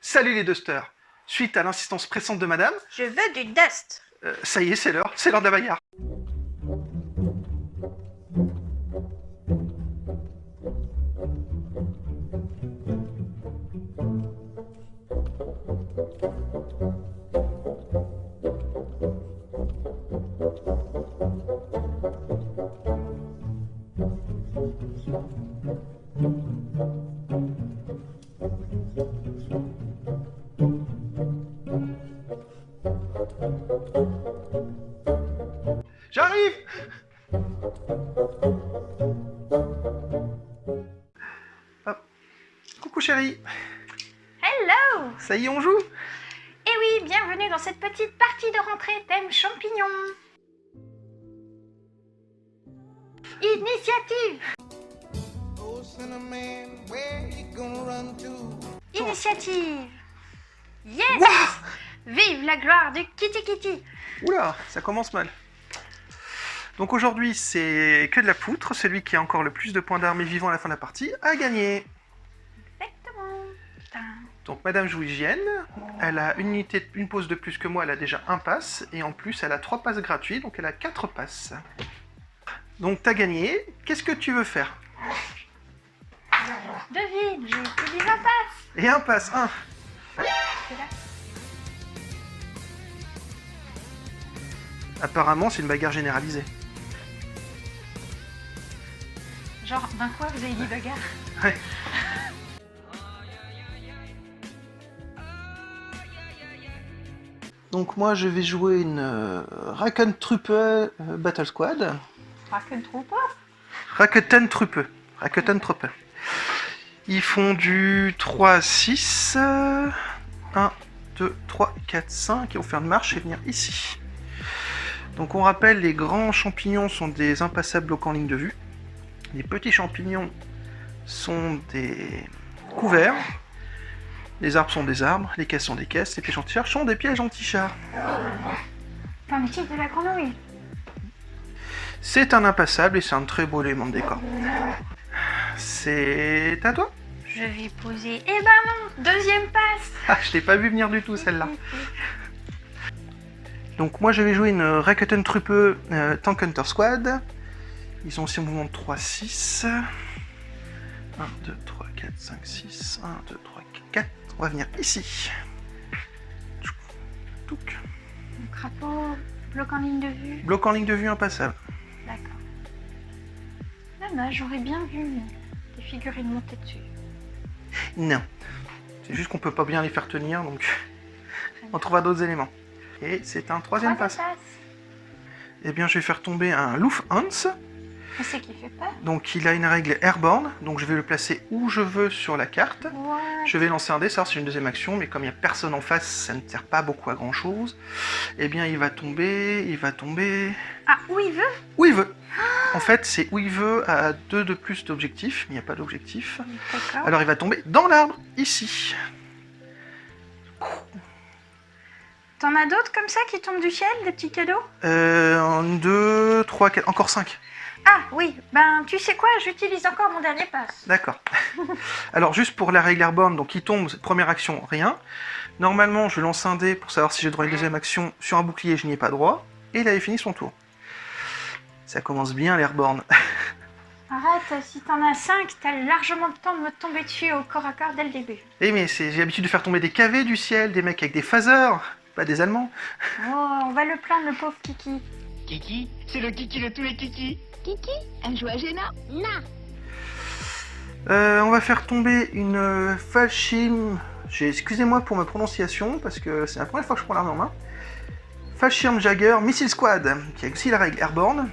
Salut les dusters. Suite à l'insistance pressante de madame, Je veux du dust. ça y est, c'est l'heure de la bagarre. J'arrive. Hop. Coucou chérie. Hello. Ça y est, on joue? Eh oui, bienvenue dans cette petite partie de rentrée thème champignons. Initiative. Initiative. Yes. Wouah. Vive la gloire du Kitty Kitty. Oula, ça commence mal. Donc aujourd'hui, c'est que de la poutre. Celui qui a encore le plus de points d'armes et vivant à la fin de la partie a gagné. Exactement. Putain. Donc Madame joue hygiène. Elle a une pause de plus que moi. Elle a déjà un pass. Et en plus, elle a 3 passes gratuits. Donc elle a 4 passes. Donc t'as gagné. Qu'est-ce que tu veux faire? Devine, j'ai utilisé un pass. Et un pass, un. C'est là. Apparemment, c'est une bagarre généralisée. Genre, d'un quoi vous avez dit bagarre? Ouais. Donc moi, je vais jouer une Rakuten Truppe Battle Squad. Rakuten Trooper. Rakuten Truppe. Rakuten Truppe. Ils font du 3 à 6. 1, 2, 3, 4, 5. Ils vont faire une marche et venir ici. Donc on rappelle, les grands champignons sont des impassables bloquant ligne de vue. Les petits champignons sont des couverts. Les arbres sont des arbres, les caisses sont des caisses, les pièges anti-chars sont des pièges anti-chars. Comme le type de la grenouille. C'est un impassable et c'est un très beau élément de décor. C'est à toi? Je vais poser. Eh ben non, deuxième passe. Ah, je t'ai pas vu venir du tout celle-là. Donc moi je vais jouer une Rakuten Truppe Tank Hunter Squad. Ils ont aussi un mouvement de 3-6. 1, 2, 3, 4, 5, 6. 1, 2, 3, 4. On va venir ici. Touc. Le crapaud bloque en ligne de vue. Bloc en ligne de vue impassable. D'accord. Dommage, j'aurais bien vu des figurines monter dessus. Non. C'est juste qu'on peut pas bien les faire tenir, donc on trouvera d'autres éléments. Et c'est un troisième pass. Eh bien je vais faire tomber un Lufthansa. Mais c'est qui fait peur. Donc il a une règle airborne, donc je vais le placer où je veux sur la carte. What? Je vais lancer un dé, ça c'est une deuxième action, mais comme il n'y a personne en face, ça ne sert pas beaucoup à grand chose. Eh bien il va tomber... Ah, où il veut? Où il veut. En fait c'est où il veut à 2 de plus d'objectifs, mais il n'y a pas d'objectif. D'accord. Alors il va tomber dans l'arbre, ici. T'en as d'autres comme ça qui tombent du ciel, des petits cadeaux? 1, 2, 3, 4, encore 5. Ah oui, ben tu sais quoi, j'utilise encore mon dernier pass. D'accord. Alors juste pour la règle airborne, donc il tombe, première action, rien. Normalement je lance un dé pour savoir si j'ai droit à une deuxième action. Sur un bouclier je n'y ai pas droit. Et il avait fini son tour. Ça commence bien l'airborne. Arrête, si t'en as 5, t'as largement le temps de me tomber dessus au corps à corps dès le début. Eh mais j'ai l'habitude de faire tomber des KV du ciel, des mecs avec des phasers, pas des Allemands. Oh, on va le plaindre, le pauvre Kiki. Kiki, c'est le Kiki de tous les Kiki. Kiki, elle joue à Géna? Non. On va faire tomber une Fallschirm. Excusez-moi pour ma prononciation, parce que c'est la première fois que je prends l'arme en main. Fallschirmjäger Missile Squad, qui a aussi la règle airborne.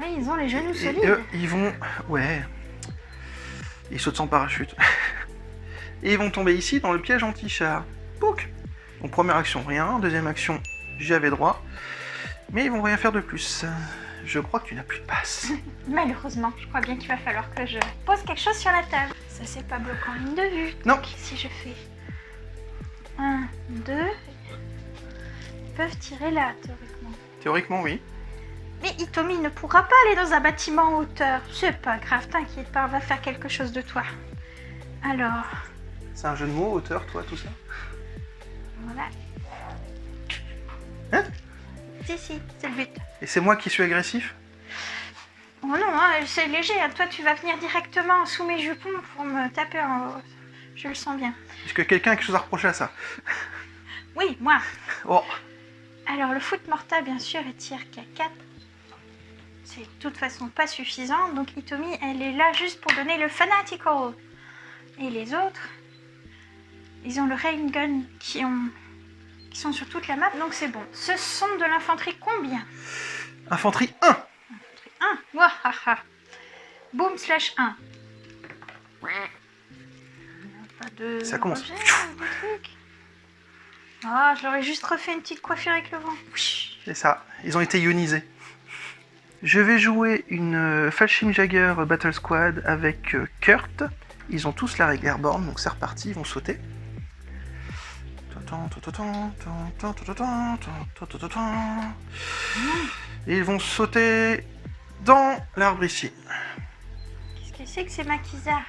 Oui, ils ont les genoux Et solides. eux, ils vont... Ouais. Ils sautent sans parachute. Et ils vont tomber ici, dans le piège anti-char. Pouc. Donc première action, rien. Deuxième action, j'avais droit. Mais ils vont rien faire de plus. Je crois que tu n'as plus de passe. Malheureusement, je crois bien qu'il va falloir que je pose quelque chose sur la table. Ça, c'est pas bloquant en ligne de vue. Non. Donc, si je fais 1, 2, ils peuvent tirer là, théoriquement. Théoriquement, oui. Mais Hitomi ne pourra pas aller dans un bâtiment en hauteur. C'est pas grave, t'inquiète pas, on va faire quelque chose de toi. Alors, C'est un jeu de mots, auteur, toi, tout ça? Voilà. Hein? Si, c'est le but. Et c'est moi qui suis agressif? Oh non, hein, c'est léger. Hein. Toi, tu vas venir directement sous mes jupons pour me taper en haut. Je le sens bien. Est-ce que quelqu'un a quelque chose à reprocher à ça? Oui, moi. Oh, Alors, le foot mortal, bien sûr, et tir qu'à 4. C'est de toute façon pas suffisant. Donc, Hitomi, elle est là juste pour donner le Fanatical. Et les autres, ils ont le Rain Gun qui sont sur toute la map, donc c'est bon. Ce sont de l'infanterie combien? infanterie 1. 1. Wahaha. Boom slash 1. Pas de Ça commence. rejet, des trucs. Ah, je leur ai juste refait une petite coiffure avec le vent. C'est ça, ils ont été ionisés. Je vais jouer une Fallschirm Jagger Battle Squad avec Kurt. Ils ont tous la règle Airborne, donc c'est reparti, ils vont sauter. Et ils vont sauter dans l'arbre ici. Qu'est-ce que c'est que ces maquisards?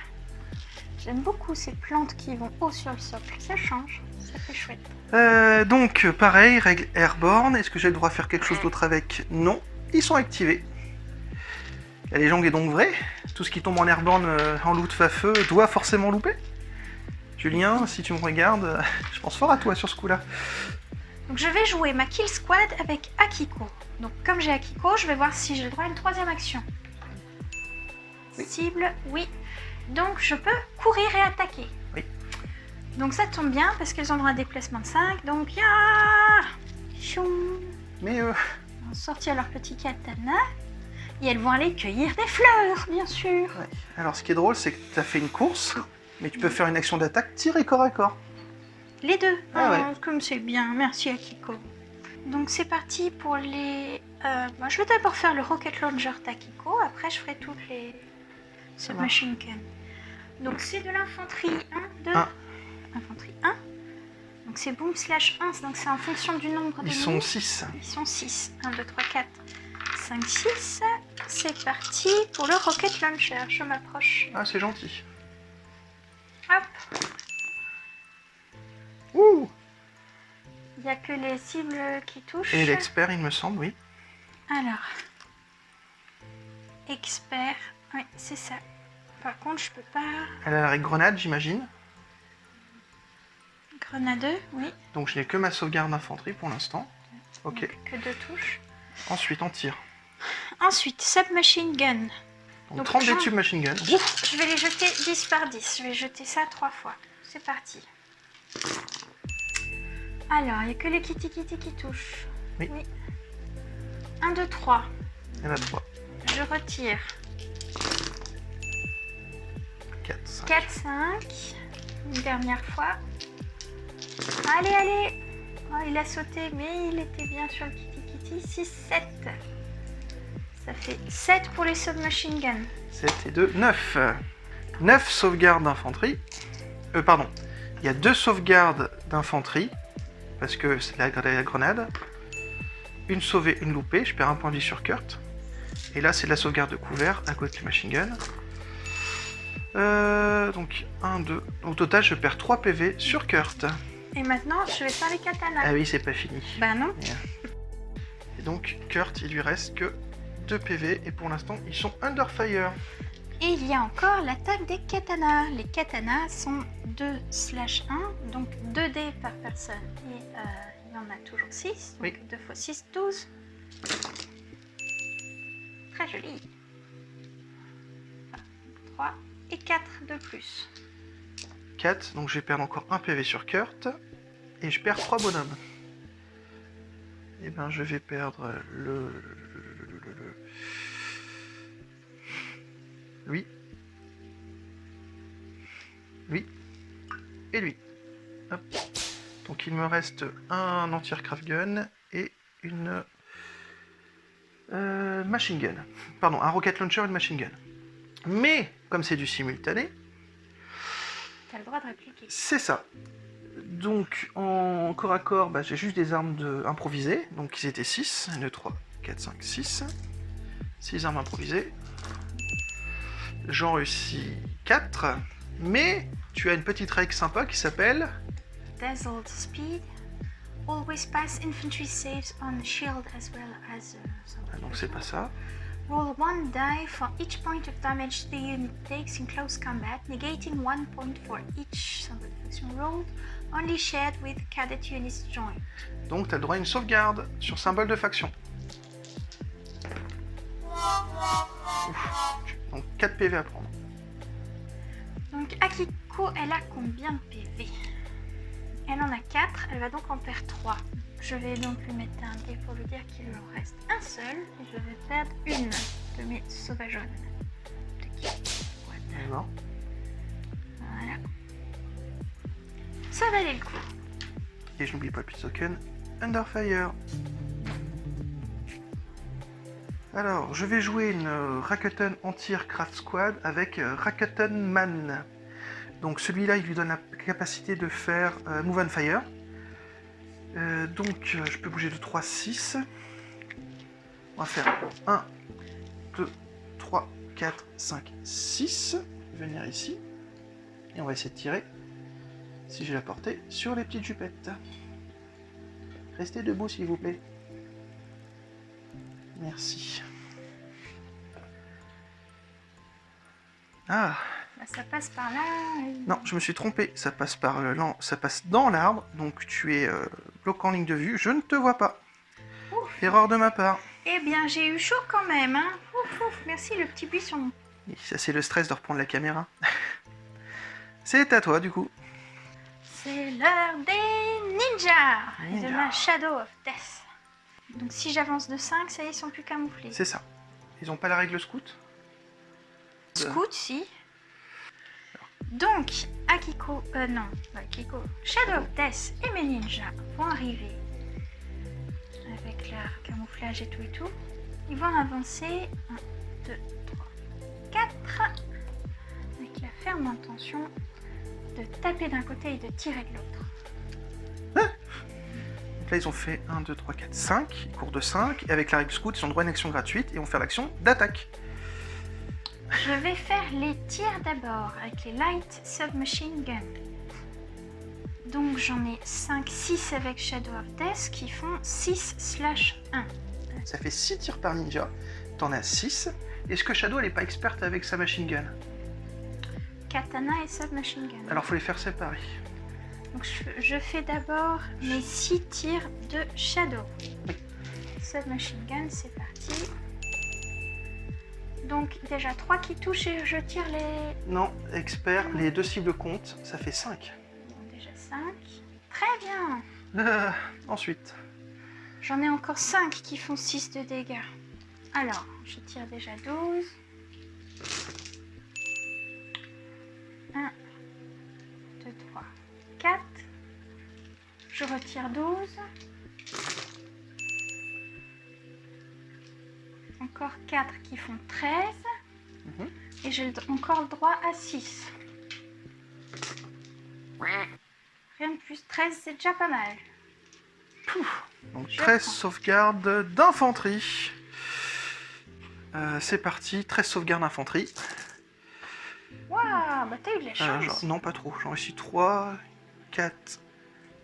J'aime beaucoup ces plantes qui vont haut sur le socle. Ça change, ça fait chouette. Donc pareil, règle Airborne. Est-ce que j'ai le droit de faire quelque chose d'autre avec? Non, ils sont activés. La légende est donc vraie. Tout ce qui tombe en Airborne en loot feu doit forcément louper. Julien, si tu me regardes, je pense fort à toi sur ce coup-là. Donc je vais jouer ma Kill Squad avec Akiko. Donc comme j'ai Akiko, je vais voir si j'ai le droit à une troisième action. Oui. Cible, oui. Donc je peux courir et attaquer. Oui. Donc ça tombe bien parce qu'elles ont le droit à un déplacement de 5. Donc ya Choum. Mais Elles vont sortir leur petit katana. Et elles vont aller cueillir des fleurs, bien sûr. ouais. Alors ce qui est drôle, c'est que tu as fait une course, mais tu peux faire une action d'attaque tirée corps à corps. Les deux. Ah ouais. Comme c'est bien. Merci Akiko. Donc c'est parti pour les... moi, je vais d'abord faire le Rocket Launcher d'Akiko. Après je ferai toutes les submachine gun. Donc c'est de l'infanterie 1, 2. 1. Infanterie 1. Donc c'est boom slash 1. Donc c'est en fonction du nombre de Ils sont 6. Ils sont 6. 1, 2, 3, 4, 5, 6. C'est parti pour le Rocket Launcher. Je m'approche. Ah, c'est gentil. Hop. Ouh. Il n'y a que les cibles qui touchent. Et l'expert, il me semble, oui. Alors. Expert. Oui, c'est ça. Par contre, je peux pas... Elle a la règle grenade, j'imagine. Grenade, oui. Donc je n'ai que ma sauvegarde d'infanterie pour l'instant. Ok. Donc, que 2 touches. Ensuite, on tire. Ensuite, submachine gun. Donc 30 j'en- des tubes machine gun. Je vais les jeter 10 par 10. Je vais jeter ça 3 fois. C'est parti. Alors, il n'y a que les kitty qui touchent. Oui. 1, 2, 3. Il y en a 3. Je retire. 4, 5. 4, 5. Une dernière fois. Allez, allez. Oh, il a sauté, mais il était bien sur le kitty. 6, 7. Ça fait 7 pour les submachine guns. 7 et 2, 9. 9 sauvegardes d'infanterie. Pardon. Il y a 2 sauvegardes d'infanterie. Parce que c'est la grenade. Une sauvée, une loupée. Je perds un point de vie sur Kurt. Et là, c'est de la sauvegarde de couvert à côté du machine gun. Donc 1, 2. Au total, je perds 3 PV sur Kurt. Et maintenant, je vais faire les katanas. Ah oui, c'est pas fini. Bah non. Et donc, Kurt, il lui reste que 2 PV. Et pour l'instant, ils sont under fire. Et il y a encore l'attaque des katanas. Les katanas sont 2/1, donc 2 dés par personne. Et il y en a toujours 6. Donc Oui. 2 x 6, 12. Très joli. 3 et 4 de plus. 4, donc je vais perdre encore 1 PV sur Kurt. Et je perds 3 bonhommes. Et ben je vais perdre lui. Lui. Et lui. Hop. Donc il me reste un anti-aircraft gun et une machine gun. Pardon, un rocket launcher et une machine gun. Mais, comme c'est du simultané, T'as le droit de répliquer. c'est ça. Donc en corps à corps, bah, j'ai juste des armes improvisées. Donc ils étaient 6. 1, 2, 3, 4, 5, 6. 6 armes improvisées. J'en réussis 4. Mais tu as une petite règle sympa qui s'appelle... Dazzled speed. Always pass infantry saves on shield as well as... Ah, donc c'est pas ça. Roll 1 die for each point of damage the unit takes in close combat, negating 1 point for each symbol faction rolled, only shared with cadet units joined. Donc tu as le droit à une sauvegarde sur symbole de faction. Ouf. Donc 4 PV à prendre. Donc Akiko, elle a combien de PV? Elle en a 4, elle va donc en perdre 3. Je vais donc lui mettre un dé pour lui dire qu'il lui en reste un seul. Et je vais perdre une de mes sauvageonnes. D'accord. Voilà. Ça valait le coup. Et je n'oublie pas le petit token Underfire. Alors, je vais jouer une Rakuten Anti-Aircraft Squad avec Rakuten Man. Donc celui-là, il lui donne la capacité de faire Move and Fire. Donc je peux bouger de 3 à 6. On va faire 1, 2, 3, 4, 5, 6. Venir ici. Et on va essayer de tirer, si j'ai la portée, sur les petites jupettes. Restez debout s'il vous plaît. Merci. Ah, Bah, ça passe par là. non, je me suis trompé. Ça passe par ça passe dans l'arbre, donc tu es bloqué en ligne de vue. Je ne te vois pas. Erreur de ma part. Eh bien, j'ai eu chaud quand même. Hein. Ouf, ouf, merci le petit buisson. Et ça, c'est le stress de reprendre la caméra. C'est à toi, du coup. C'est l'heure des ninjas et de Ninja. ma Shadow of Death. Donc si j'avance de 5, ça y est, ils sont plus camouflés. C'est ça. Ils ont pas la règle scout? Scout, si. Donc, Akiko, non, pas Akiko, Shadow of Death et mes ninjas vont arriver avec leur camouflage et tout. Ils vont avancer 1, 2, 3, 4 avec la ferme intention de taper d'un côté et de tirer de l'autre. Donc là, ils ont fait 1, 2, 3, 4, 5. Ils courent de 5. Et avec la règle scout, ils ont droit à une action gratuite et vont faire l'action d'attaque. Je vais faire les tirs d'abord avec les Light Submachine Gun. Donc j'en ai 5, 6 avec Shadow of Death qui font 6/1. Ça fait 6 tirs par ninja. T'en as 6. Est-ce que Shadow, elle est pas experte avec sa machine gun? Katana et Submachine Gun. Alors, faut les faire séparer. Donc je fais d'abord mes 6 tirs de Shadow. Oui. Submachine Gun, c'est parti. Donc déjà 3 qui touchent et je tire les... Non, expert, les 2 cibles comptent. Ça fait 5. Donc déjà 5. Très bien. Ensuite. J'en ai encore 5 qui font 6 de dégâts. Alors, je tire déjà 12. 1, 2, 3, 4. Je retire 12. Encore 4 qui font 13. Mhm. Et j'ai encore le droit à 6. Rien de plus. 13, c'est déjà pas mal. Pouf. Donc Je 13 prends. sauvegardes d'infanterie. C'est parti, 13 sauvegardes d'infanterie. Waouh, bah t'as eu de la chance. Non, pas trop. J'en réussis 3, 4,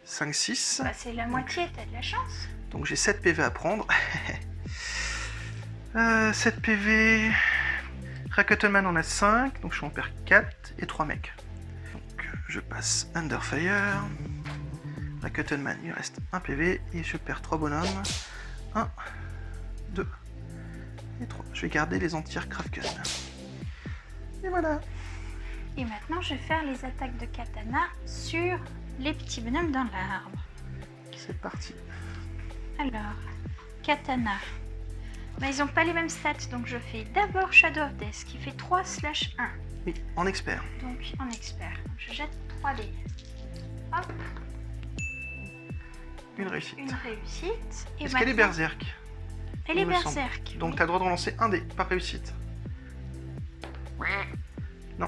5, 6. Bah c'est la moitié, t'as de la chance. Donc j'ai 7 PV à prendre. 7 PV. Rakuten Man en a 5, donc je en perds 4 et 3 mecs. Donc je passe Underfire. Rakuten Man, il reste 1 PV et je perds 3 bonhommes. 1, 2 et 3. Je vais garder les anti-aircraft gun. Et voilà. Et maintenant, je vais faire les attaques de katana sur les petits bonhommes dans l'arbre. C'est parti. Alors, katana. Bah, ils n'ont pas les mêmes stats, donc je fais d'abord Shadow of Death qui fait 3/1. Oui, en expert. Donc en expert. Donc, je jette 3 dés. Hop, Une réussite. une réussite. Et Est-ce qu'elle est maintenant- berserk? Elle est il me semble. berserk. Donc oui. tu as le droit de relancer un dé par réussite. Non. Non.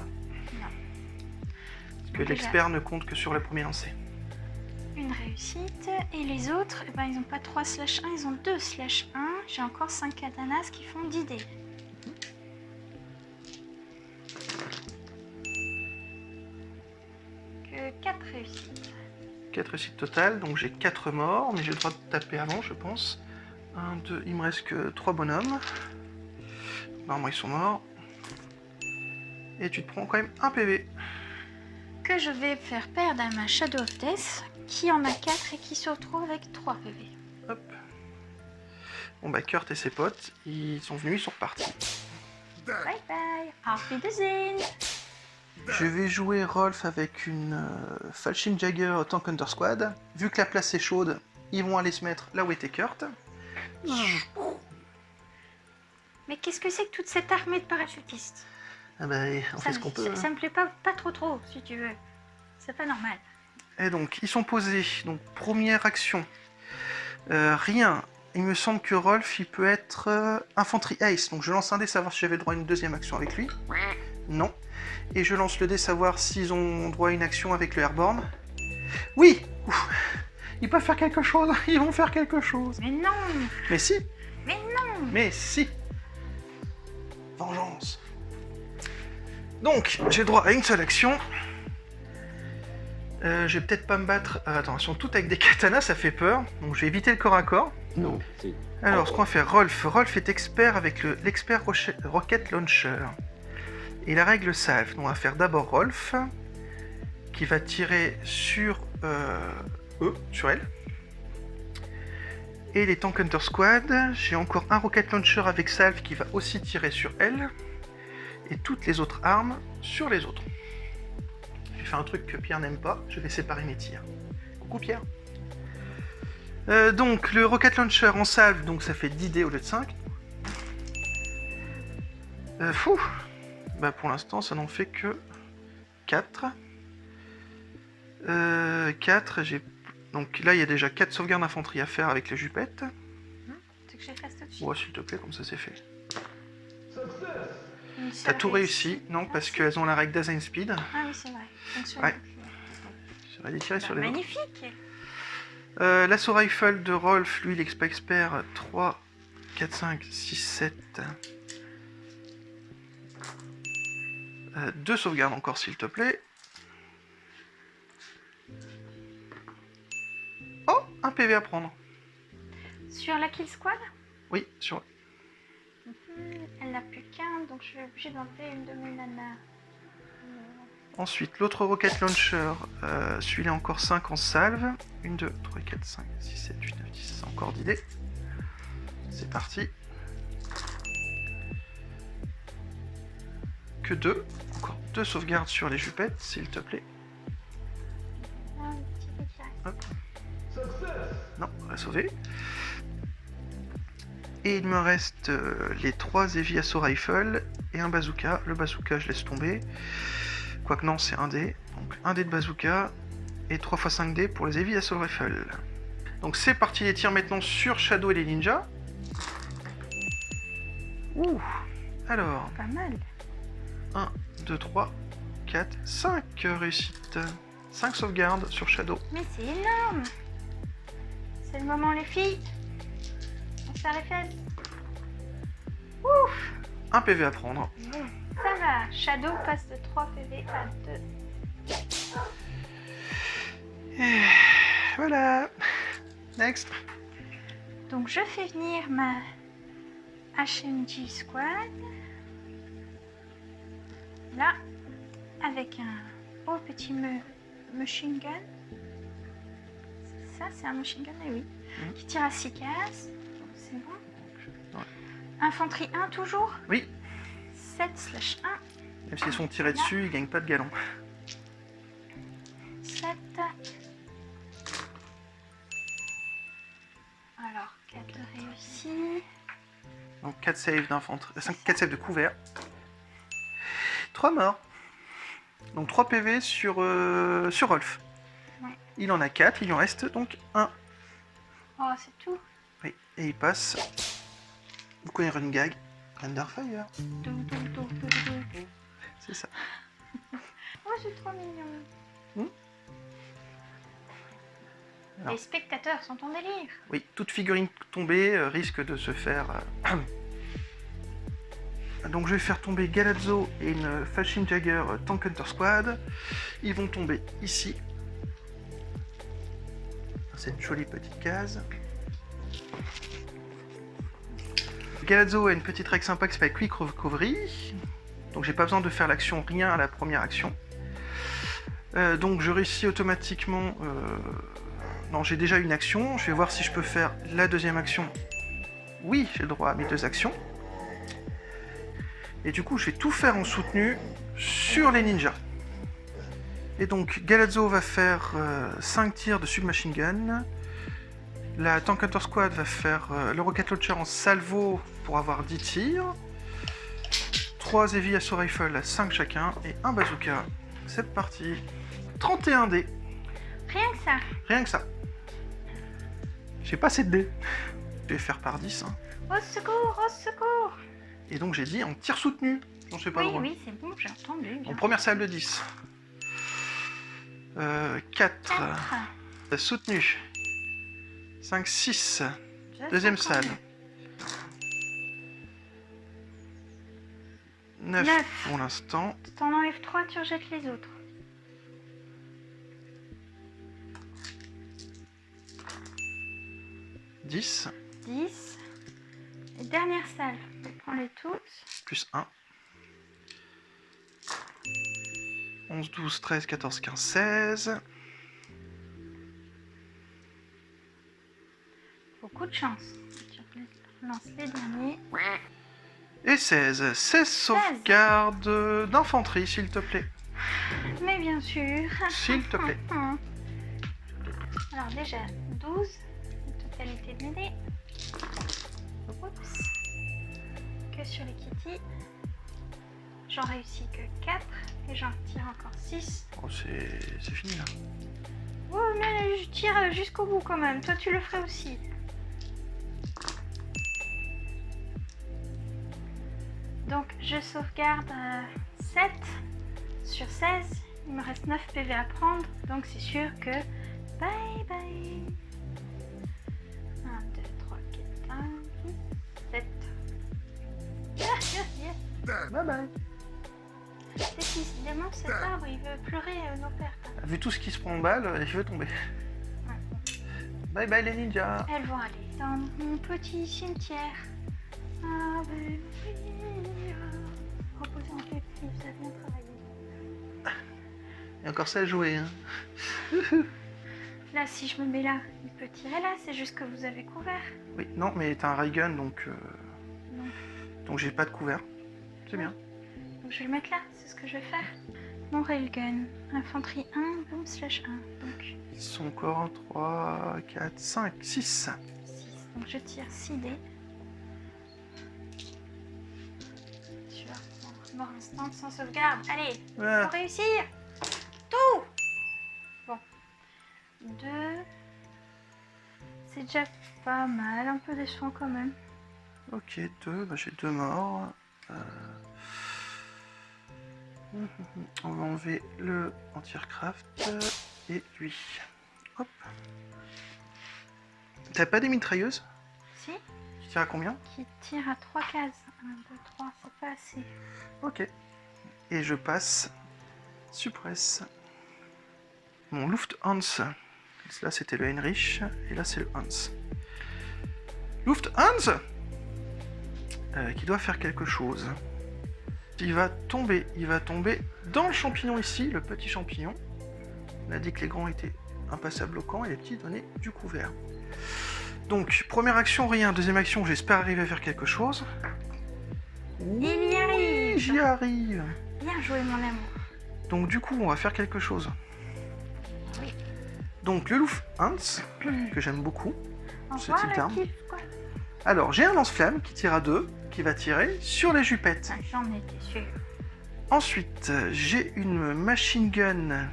Parce que Déjà. l'expert ne compte que sur le premier lancé. Une réussite. Et les autres, eh ben, ils n'ont pas 3/1, ils ont 2/1. J'ai encore 5 katanas qui font 10 dés. 4 réussites. 4 réussites totales, donc j'ai 4 morts, mais j'ai le droit de taper avant, je pense. 1, 2, il me reste que 3 bonhommes. Normalement, ils sont morts. Et tu te prends quand même un PV. Que je vais faire perdre à ma Shadow of Death, qui en a 4 et qui se retrouve avec 3 PV. Hop. Bon bah, Kurt et ses potes, ils sont venus, ils sont repartis. Bye bye, auf Wiedersehen. Je vais jouer Rolf avec une Fallschirm Jagger Tank Hunter Squad. Vu que la place est chaude, ils vont aller se mettre là où était Kurt. Mais qu'est-ce que c'est que toute cette armée de parachutistes? Ah bah, on fait ce qu'on peut. Ça me plaît pas trop, si tu veux. C'est pas normal. Et donc, ils sont posés. Donc, première action. Rien. Il me semble que Rolf, il peut être infanterie ace. Donc, je lance un dé, savoir si j'avais le droit à une deuxième action avec lui. Non. Et je lance le dé, savoir s'ils ont droit à une action avec le airborne. Oui. Ouf. Ils peuvent faire quelque chose. Ils vont faire quelque chose. Mais non. Mais si. Mais non. Mais si. Vengeance. Donc, j'ai droit à une seule action. Je vais peut-être pas me battre. Attends, ils sont toutes avec des katanas, ça fait peur. Donc, je vais éviter le corps à corps. Non, c'est... Alors, ce qu'on va faire, Rolf. Rolf est expert avec l'expert Rocket Launcher. Et la règle salve. Donc, on va faire d'abord Rolf, qui va tirer sur eux, sur elle. Et les Tank Hunter Squad, j'ai encore un Rocket Launcher avec salve qui va aussi tirer sur elle. Et toutes les autres armes sur les autres. J'ai fait un truc que Pierre n'aime pas, je vais séparer mes tirs. Coucou Pierre. Donc le Rocket Launcher en salve, donc ça fait 10 dés au lieu de 5. Fou. Bah pour l'instant ça n'en fait que 4. 4, j'ai... Donc là il y a déjà 4 sauvegardes d'infanterie à faire avec les jupettes. C'est que je fasse tout de suite. Ouais s'il te plaît, comme ça c'est fait. Une T'as seule tout réussi, non, parce qu'elles ont la règle d'Azain Speed. Ah oui, c'est vrai. Donc, sur Ouais. les- J'aurais dû tirer sur les autres. Magnifique. L'assaut rifle de Rolf, lui, l'expert 3, 4, 5, 6, 7. 2 sauvegardes encore, s'il te plaît. Oh, un PV à prendre. Sur la Kill Squad, Oui, sur... elle n'a plus qu'un, donc je suis obligée d'enlever une de mes nanas. Ensuite, l'autre Rocket Launcher, celui-là encore 5 en salve. 1, 2, 3, 4, 5, 6, 7, 8, 9, 10, encore d'idées. C'est parti. Que 2. Encore 2 sauvegardes sur les jupettes, s'il te plaît. Ah, un petit peu qui reste. Hop. Non, on va sauver. Et il me reste les 3 Heavy Assault Rifle et un bazooka. Le bazooka, je laisse tomber. Quoique non, c'est un dé. Donc un dé de bazooka et 3 x 5 dés pour les Heavy Assault Rifle. Donc c'est parti les tirs maintenant sur Shadow et les ninjas. Ouh. Alors, Pas mal. 1, 2, 3, 4, 5 réussites. 5 sauvegardes sur Shadow. Mais c'est énorme. C'est le moment, les filles. On se serre les fesses. Ouf. Un PV à prendre. Bon, ça va. Shadow passe de 3 PV à 2. Et voilà. Next. Donc je fais venir ma HMG Squad. Là, avec un beau petit machine gun. Ça, c'est un machine gun, eh oui. Qui tire à 6 cases. Donc c'est bon. Ouais. Infanterie 1 toujours. Oui. 7/1. Même s'ils sont tirés dessus, ils gagnent pas de galon. 7. Alors, 4 réussis. Donc 4 saves d'infanterie, 4 saves de couvert. 3 morts. Donc 3 PV sur Rolf. Ouais. Il en a 4, il en reste donc 1. Oh, c'est tout. Oui, et il passe. Vous connaissez Run Gag, Thunderfire. C'est ça. Oh, c'est trop mignon. Alors. Les spectateurs sont en délire. Oui, toute figurine tombée risque de se faire Donc je vais faire tomber Galazzo et une Fashin Jagger Tank Hunter Squad. Ils vont tomber ici. Cette jolie petite case. Galazzo a une petite règle sympa qui s'appelle Quick Recovery. Donc j'ai pas besoin de faire l'action rien à la première action. Donc je réussis automatiquement... Non, j'ai déjà une action. Je vais voir si je peux faire la deuxième action. Oui, j'ai le droit à mes 2 actions. Et du coup, je vais tout faire en soutenu sur les ninjas. Et donc, Galazzo va faire 5 tirs de submachine gun. La Tank Hunter Squad va faire le Rocket Launcher en salvo pour avoir 10 tirs. 3 Heavy Assault Rifle à 5 chacun. Et un bazooka. C'est parti. 31 dés. Rien que ça. Rien que ça. J'ai pas assez de dés. Je vais faire par 10. Hein. Au secours, au secours. Et donc j'ai dit en tir soutenu. J'en sais pas Oui, le droit. oui, c'est bon, j'ai entendu. En Bien. première salle de 10. 4. Soutenu. 5, 6. Deuxième salle. 9 9. pour l'instant. T'en enlèves 3, tu rejettes les autres. 10. 10. Et dernière salle. Prends-les tous. Plus 1. 11, 12, 13, 14, 15, 16. Beaucoup de chance. Tu relances les derniers. Et 16. 16 sauvegardes d'infanterie, s'il te plaît. Mais bien sûr. S'il te plaît. Alors déjà, 12. La totalité de mes dés. Oups. Que sur les kitty. J'en réussis que 4. Et j'en tire encore 6. Oh, c'est fini là. Oh, mais je tire jusqu'au bout quand même. Toi, tu le ferais aussi. Donc, je sauvegarde 7 sur 16. Il me reste 9 PV à prendre. Donc, c'est sûr que... Bye bye. 1, 2, 3, 4, 5, 7. Yes, yes, yes. Bye bye. Décidément, cet arbre, il veut pleurer nos pères. Vu tout ce qui se prend en balle, je vais tomber. Bye bye les ninjas. Elles vont aller dans mon petit cimetière. Avec reposer en paix, vous avez bien travaillé. Il y a encore ça à jouer. Hein. Là, si je me mets là, il peut tirer là, c'est juste que vous avez couvert. Oui, non, mais t'as un ray gun, donc Non. donc j'ai pas de couvert. C'est bien. Donc je vais le mettre là, c'est ce que je vais faire. Mon railgun, infanterie 1, boom slash 1. Donc Ils sont encore 3, 4, 5, 6. 6. Donc je tire 6 dés. Mort instant sans sauvegarde. Allez, Ah, pour réussir. Tout. Bon. 2. C'est déjà pas mal, un peu décevant quand même. ok, 2, bah, j'ai 2 morts. On va enlever le anti-aircraft et lui. Hop. T'as pas des mitrailleuses? Si, Tu tires à combien? qui tire à 3 cases. 1, 2, 3, c'est pas assez. Ok. Et je passe suppresse. Mon Lufthansa. Là c'était le Heinrich et là c'est le Hans. Lufthansa qui doit faire quelque chose. Il va tomber dans le champignon ici, le petit champignon. On a dit que les grands étaient impassables au camp et les petits donnaient du couvert. Donc, première action, rien. Deuxième action, j'espère arriver à faire quelque chose. Il y arrive. J'y arrive. Bien joué, mon amour. Donc, du coup, on va faire quelque chose. Oui. Donc, le Lufthansa, que j'aime beaucoup. Au Ce revoir, type d'arme. le kiff, quoi. Alors, j'ai un lance-flamme qui tire à 2, qui va tirer sur les jupettes. Ah, j'en étais sûre. Ensuite, j'ai une machine gun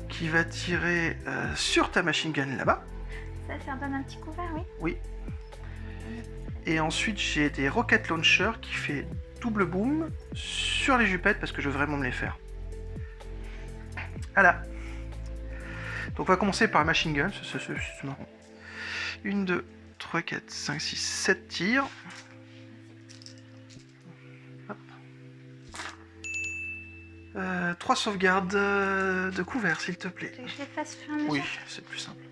qui va tirer sur ta machine gun là-bas. Ça redonne un petit couvert, oui. Oui. Et ensuite, j'ai des rocket launchers qui fait double boom sur les jupettes parce que je veux vraiment me les faire. Voilà. Donc, on va commencer par la machine gun. C'est marrant. 1, 2, 3, 4, 5, 6, 7 tirs. 3 sauvegardes de couvert, s'il te plaît. Tu veux que je les fasse au fur et à mesure? Oui, c'est plus simple.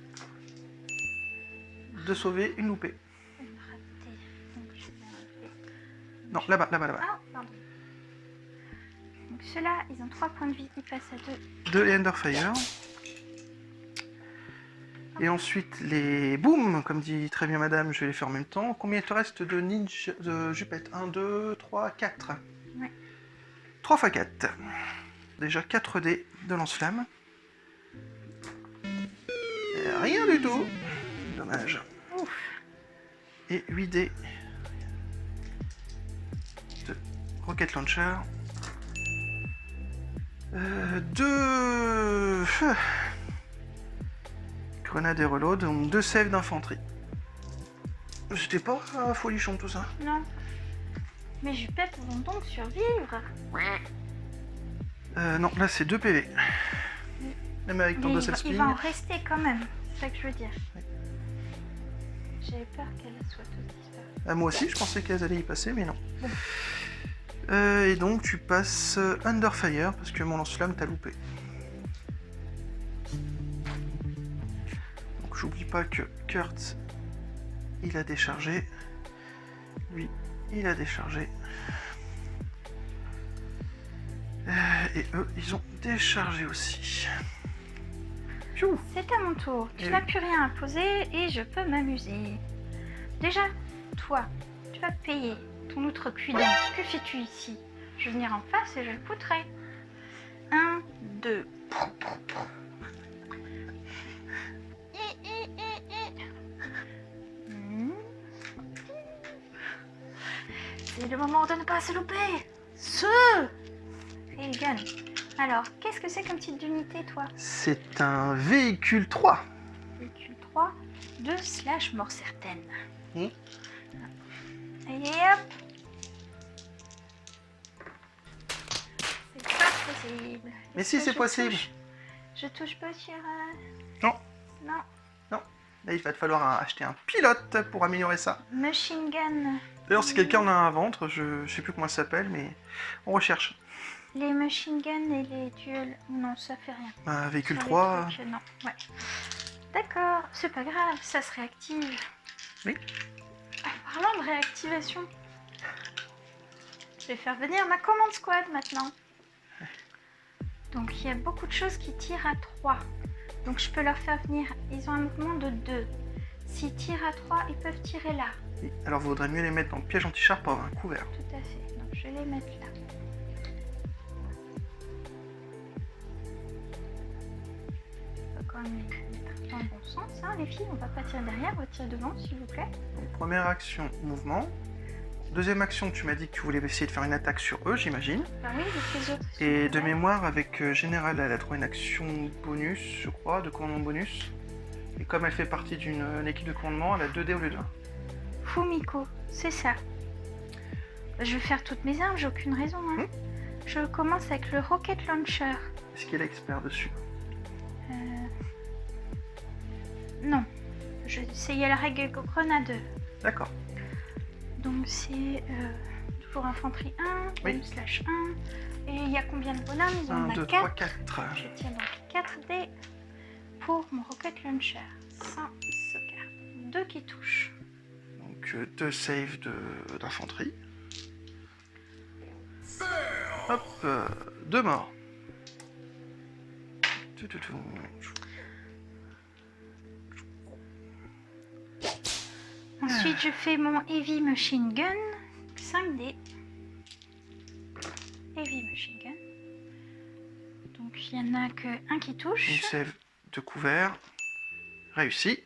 2 sauvés, une loupée. Une ratée. Donc, je vais enlever. Non, là-bas, là-bas, là-bas. Ah, pardon. Donc ceux-là, ils ont 3 points de vie, ils passent à 2. 2 et Underfire. Et ensuite, les boum, comme dit très bien madame, je vais les faire en même temps. Combien il te reste de ninja, de jupette? 1, 2, 3, 4. Ouais. 3 x 4. Déjà 4 dés de lance-flamme. Rien du tout. Dommage. Ouf. Et 8 dés de rocket launcher. 2 grenades et reload, donc 2 saves d'infanterie. C'était pas folichon tout ça. Non. Mes jupettes vont donc survivre. Non, là c'est 2 PV. Même avec ton Mais Docile il Spin. va en rester quand même. C'est ça que je veux dire. Oui. J'avais peur qu'elles soient toutes disparues. Ah, moi aussi, je pensais qu'elles allaient y passer, mais non. Et donc tu passes Underfire parce que mon lance-flamme t'a loupé. Donc j'oublie pas que Kurt, il a déchargé. Lui, il a déchargé. Et eux, ils ont déchargé aussi. Pfiou. C'est à mon tour. Tu Eh n'as oui. plus rien à poser et je peux m'amuser. Déjà, toi, tu vas payer ton outrecuidance. Que fais-tu ici? Je vais venir en face et je le poutrerai. 1, 2. C'est le moment de ne pas se louper. Et il gagne. Alors, qu'est-ce que c'est comme type d'unité, toi? C'est un véhicule 3. Véhicule 3, 2/ mort certaine. Mmh. Et hop. C'est pas possible. Mais si, c'est Je possible. touche. Je touche pas sur... Non. Non. Là, il va te falloir acheter un pilote pour améliorer ça. Machine gun. D'ailleurs, si quelqu'un en a un ventre, je sais plus comment ça s'appelle, mais on recherche. Les machine guns et les duels... Non, ça fait rien. Un véhicule Sur les 3. trucs, non, ouais. D'accord, c'est pas grave, ça se réactive. Oui. Ah, parlant de réactivation, je vais faire venir ma commande squad maintenant. Donc il y a beaucoup de choses qui tirent à 3. Donc je peux leur faire venir, ils ont un mouvement de 2. S'ils tirent à 3, ils peuvent tirer là. Oui. Alors, vaudrait mieux les mettre dans le piège anti-char pour avoir un couvert. Tout à fait, donc je vais les mettre là. On va quand même les mettre dans le bon sens, hein, les filles. On va pas tirer derrière, on va tirer devant, s'il vous plaît. Donc, première action, mouvement. Deuxième action, tu m'as dit que tu voulais essayer de faire une attaque sur eux, j'imagine. Bah oui, avec les autres. Et de mémoire, avec Général, elle a trouvé une action bonus, je crois, de commandement bonus. Et comme elle fait partie d'une équipe de commandement, elle a 2 dés au lieu de 1. Fumiko, c'est ça. Je vais faire toutes mes armes, j'ai aucune raison. Hein. Je commence avec le rocket launcher. Est-ce qu'elle est expert dessus? Non. Je essayais la règle grenade. D'accord. Donc c'est toujours infanterie 1, Oui. /1. Et il y a combien de bonhommes? Ils en 1, ont 2, 4. 3, 4. Je tiens donc 4 dés pour mon rocket launcher. 100 sauvegarde. 2 qui touchent. Donc 2 saves d'infanterie. Hop, 2 morts. Tout. Ensuite, je fais mon Heavy Machine Gun. 5 dés. Heavy Machine Gun. Donc, il n'y en a que un qui Une touche. save de couvert. Réussi.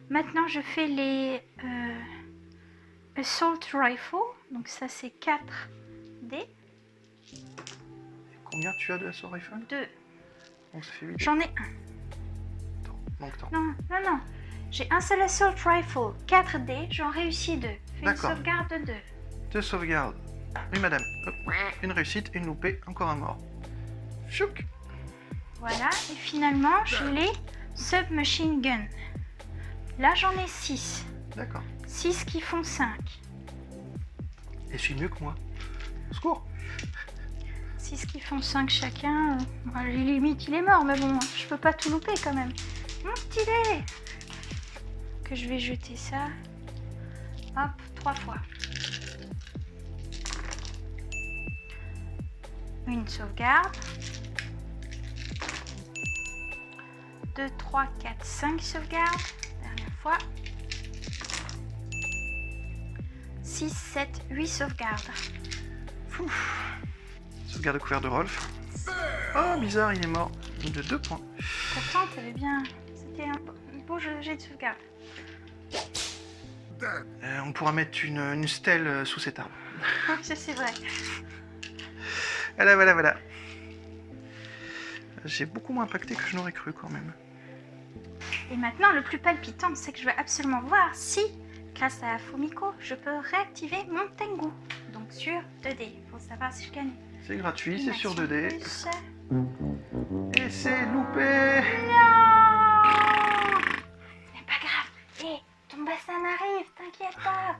Maintenant, je fais les Assault Rifle. Donc, ça, c'est 4 dés. Combien tu as de assaut rifle? 2. Donc ça fait 8. J'en ai un. Donc attends. Non. J'ai un seul Assault Rifle. 4 dés. J'en réussis 2. Fais une D'accord. sauvegarde de 2. 2 sauvegardes. Oui, madame. Hop. Une réussite, une loupée, encore un mort. Chouk. Voilà. Et finalement, je l'ai Submachine Gun. Là, j'en ai 6. D'accord. 6 qui font 5. Et c'est mieux que moi. Au secours. 6 qui font 5 chacun. Limite, il est mort, mais bon, je peux pas tout louper quand même. Mon petit dé. Que je vais jeter ça. Hop, 3 fois. Une sauvegarde. 2, 3, 4, 5 sauvegardes. Dernière fois. 6, 7, 8 sauvegardes. Ouf. Sauvegarde couvert de Rolf. Oh, bizarre, il est mort. De 2 points. Pourtant, t'avais bien... C'était un beau jet de sauvegarde. On pourra mettre une stèle sous cet arbre. Ça, c'est vrai. Voilà. J'ai beaucoup moins impacté que je n'aurais cru quand même. Et maintenant, le plus palpitant, c'est que je veux absolument voir si, grâce à Fumiko, je peux réactiver mon Tengu. Donc sur 2D. Il faut savoir si je gagne. C'est gratuit, c'est sur Action 2D. plus. Et c'est loupé. Non! C'est pas grave. Hé, ton bassin arrive, t'inquiète pas.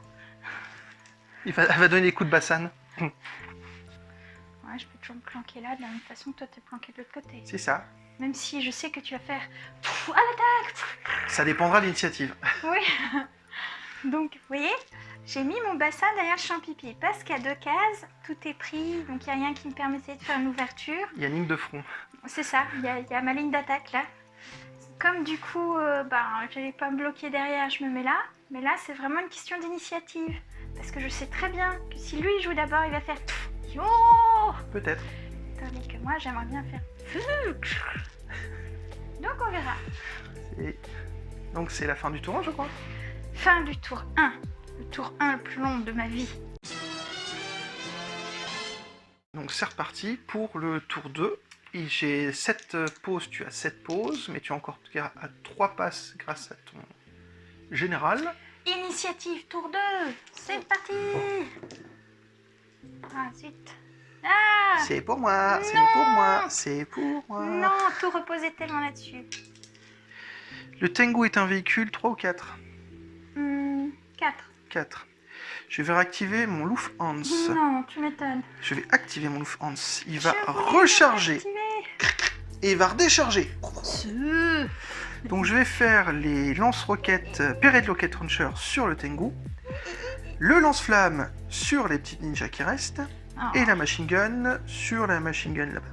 Elle va donner des coups de bassan. Ouais, je peux toujours me planquer là, de la même façon que toi t'es planqué de l'autre côté. C'est ça. Même si je sais que tu vas faire... À l'attaque! Ça dépendra de l'initiative. Oui. Donc, vous voyez, j'ai mis mon bassin derrière le champ pipi parce qu'à 2 cases, tout est pris, donc il n'y a rien qui me permettait de faire une ouverture. Il y a une ligne de front. C'est ça, il y a ma ligne d'attaque là. Comme du coup, je n'allais pas me bloquer derrière, je me mets là. Mais là, c'est vraiment une question d'initiative. Parce que je sais très bien que si lui joue d'abord, il va faire... Yo! Peut-être. Tandis que moi, j'aimerais bien faire... Donc on verra. Donc c'est la fin du tour, je crois. Fin du tour 1. Le tour 1 le plus long de ma vie. Donc c'est reparti pour le tour 2. Et j'ai 7 pauses, tu as 7 pauses, mais tu as encore à 3 passes grâce à ton général. Initiative tour 2. C'est parti. Ah, zut. Ah! C'est pour moi, c'est Non. pour moi, c'est pour moi. Non, tout reposait tellement là-dessus. Le Tengu est un véhicule 3 ou 4 4. 4. Je vais réactiver mon Loof Hans. Non, tu m'étonnes. Je vais activer mon Loof Hans. Il va Je voulais recharger l'activer. et il va redécharger. Donc je vais faire les lance-roquettes Pered Rocket Launcher sur le Tengu, le lance-flamme sur les petites ninjas qui restent, Oh. et la machine gun sur la machine gun là-bas.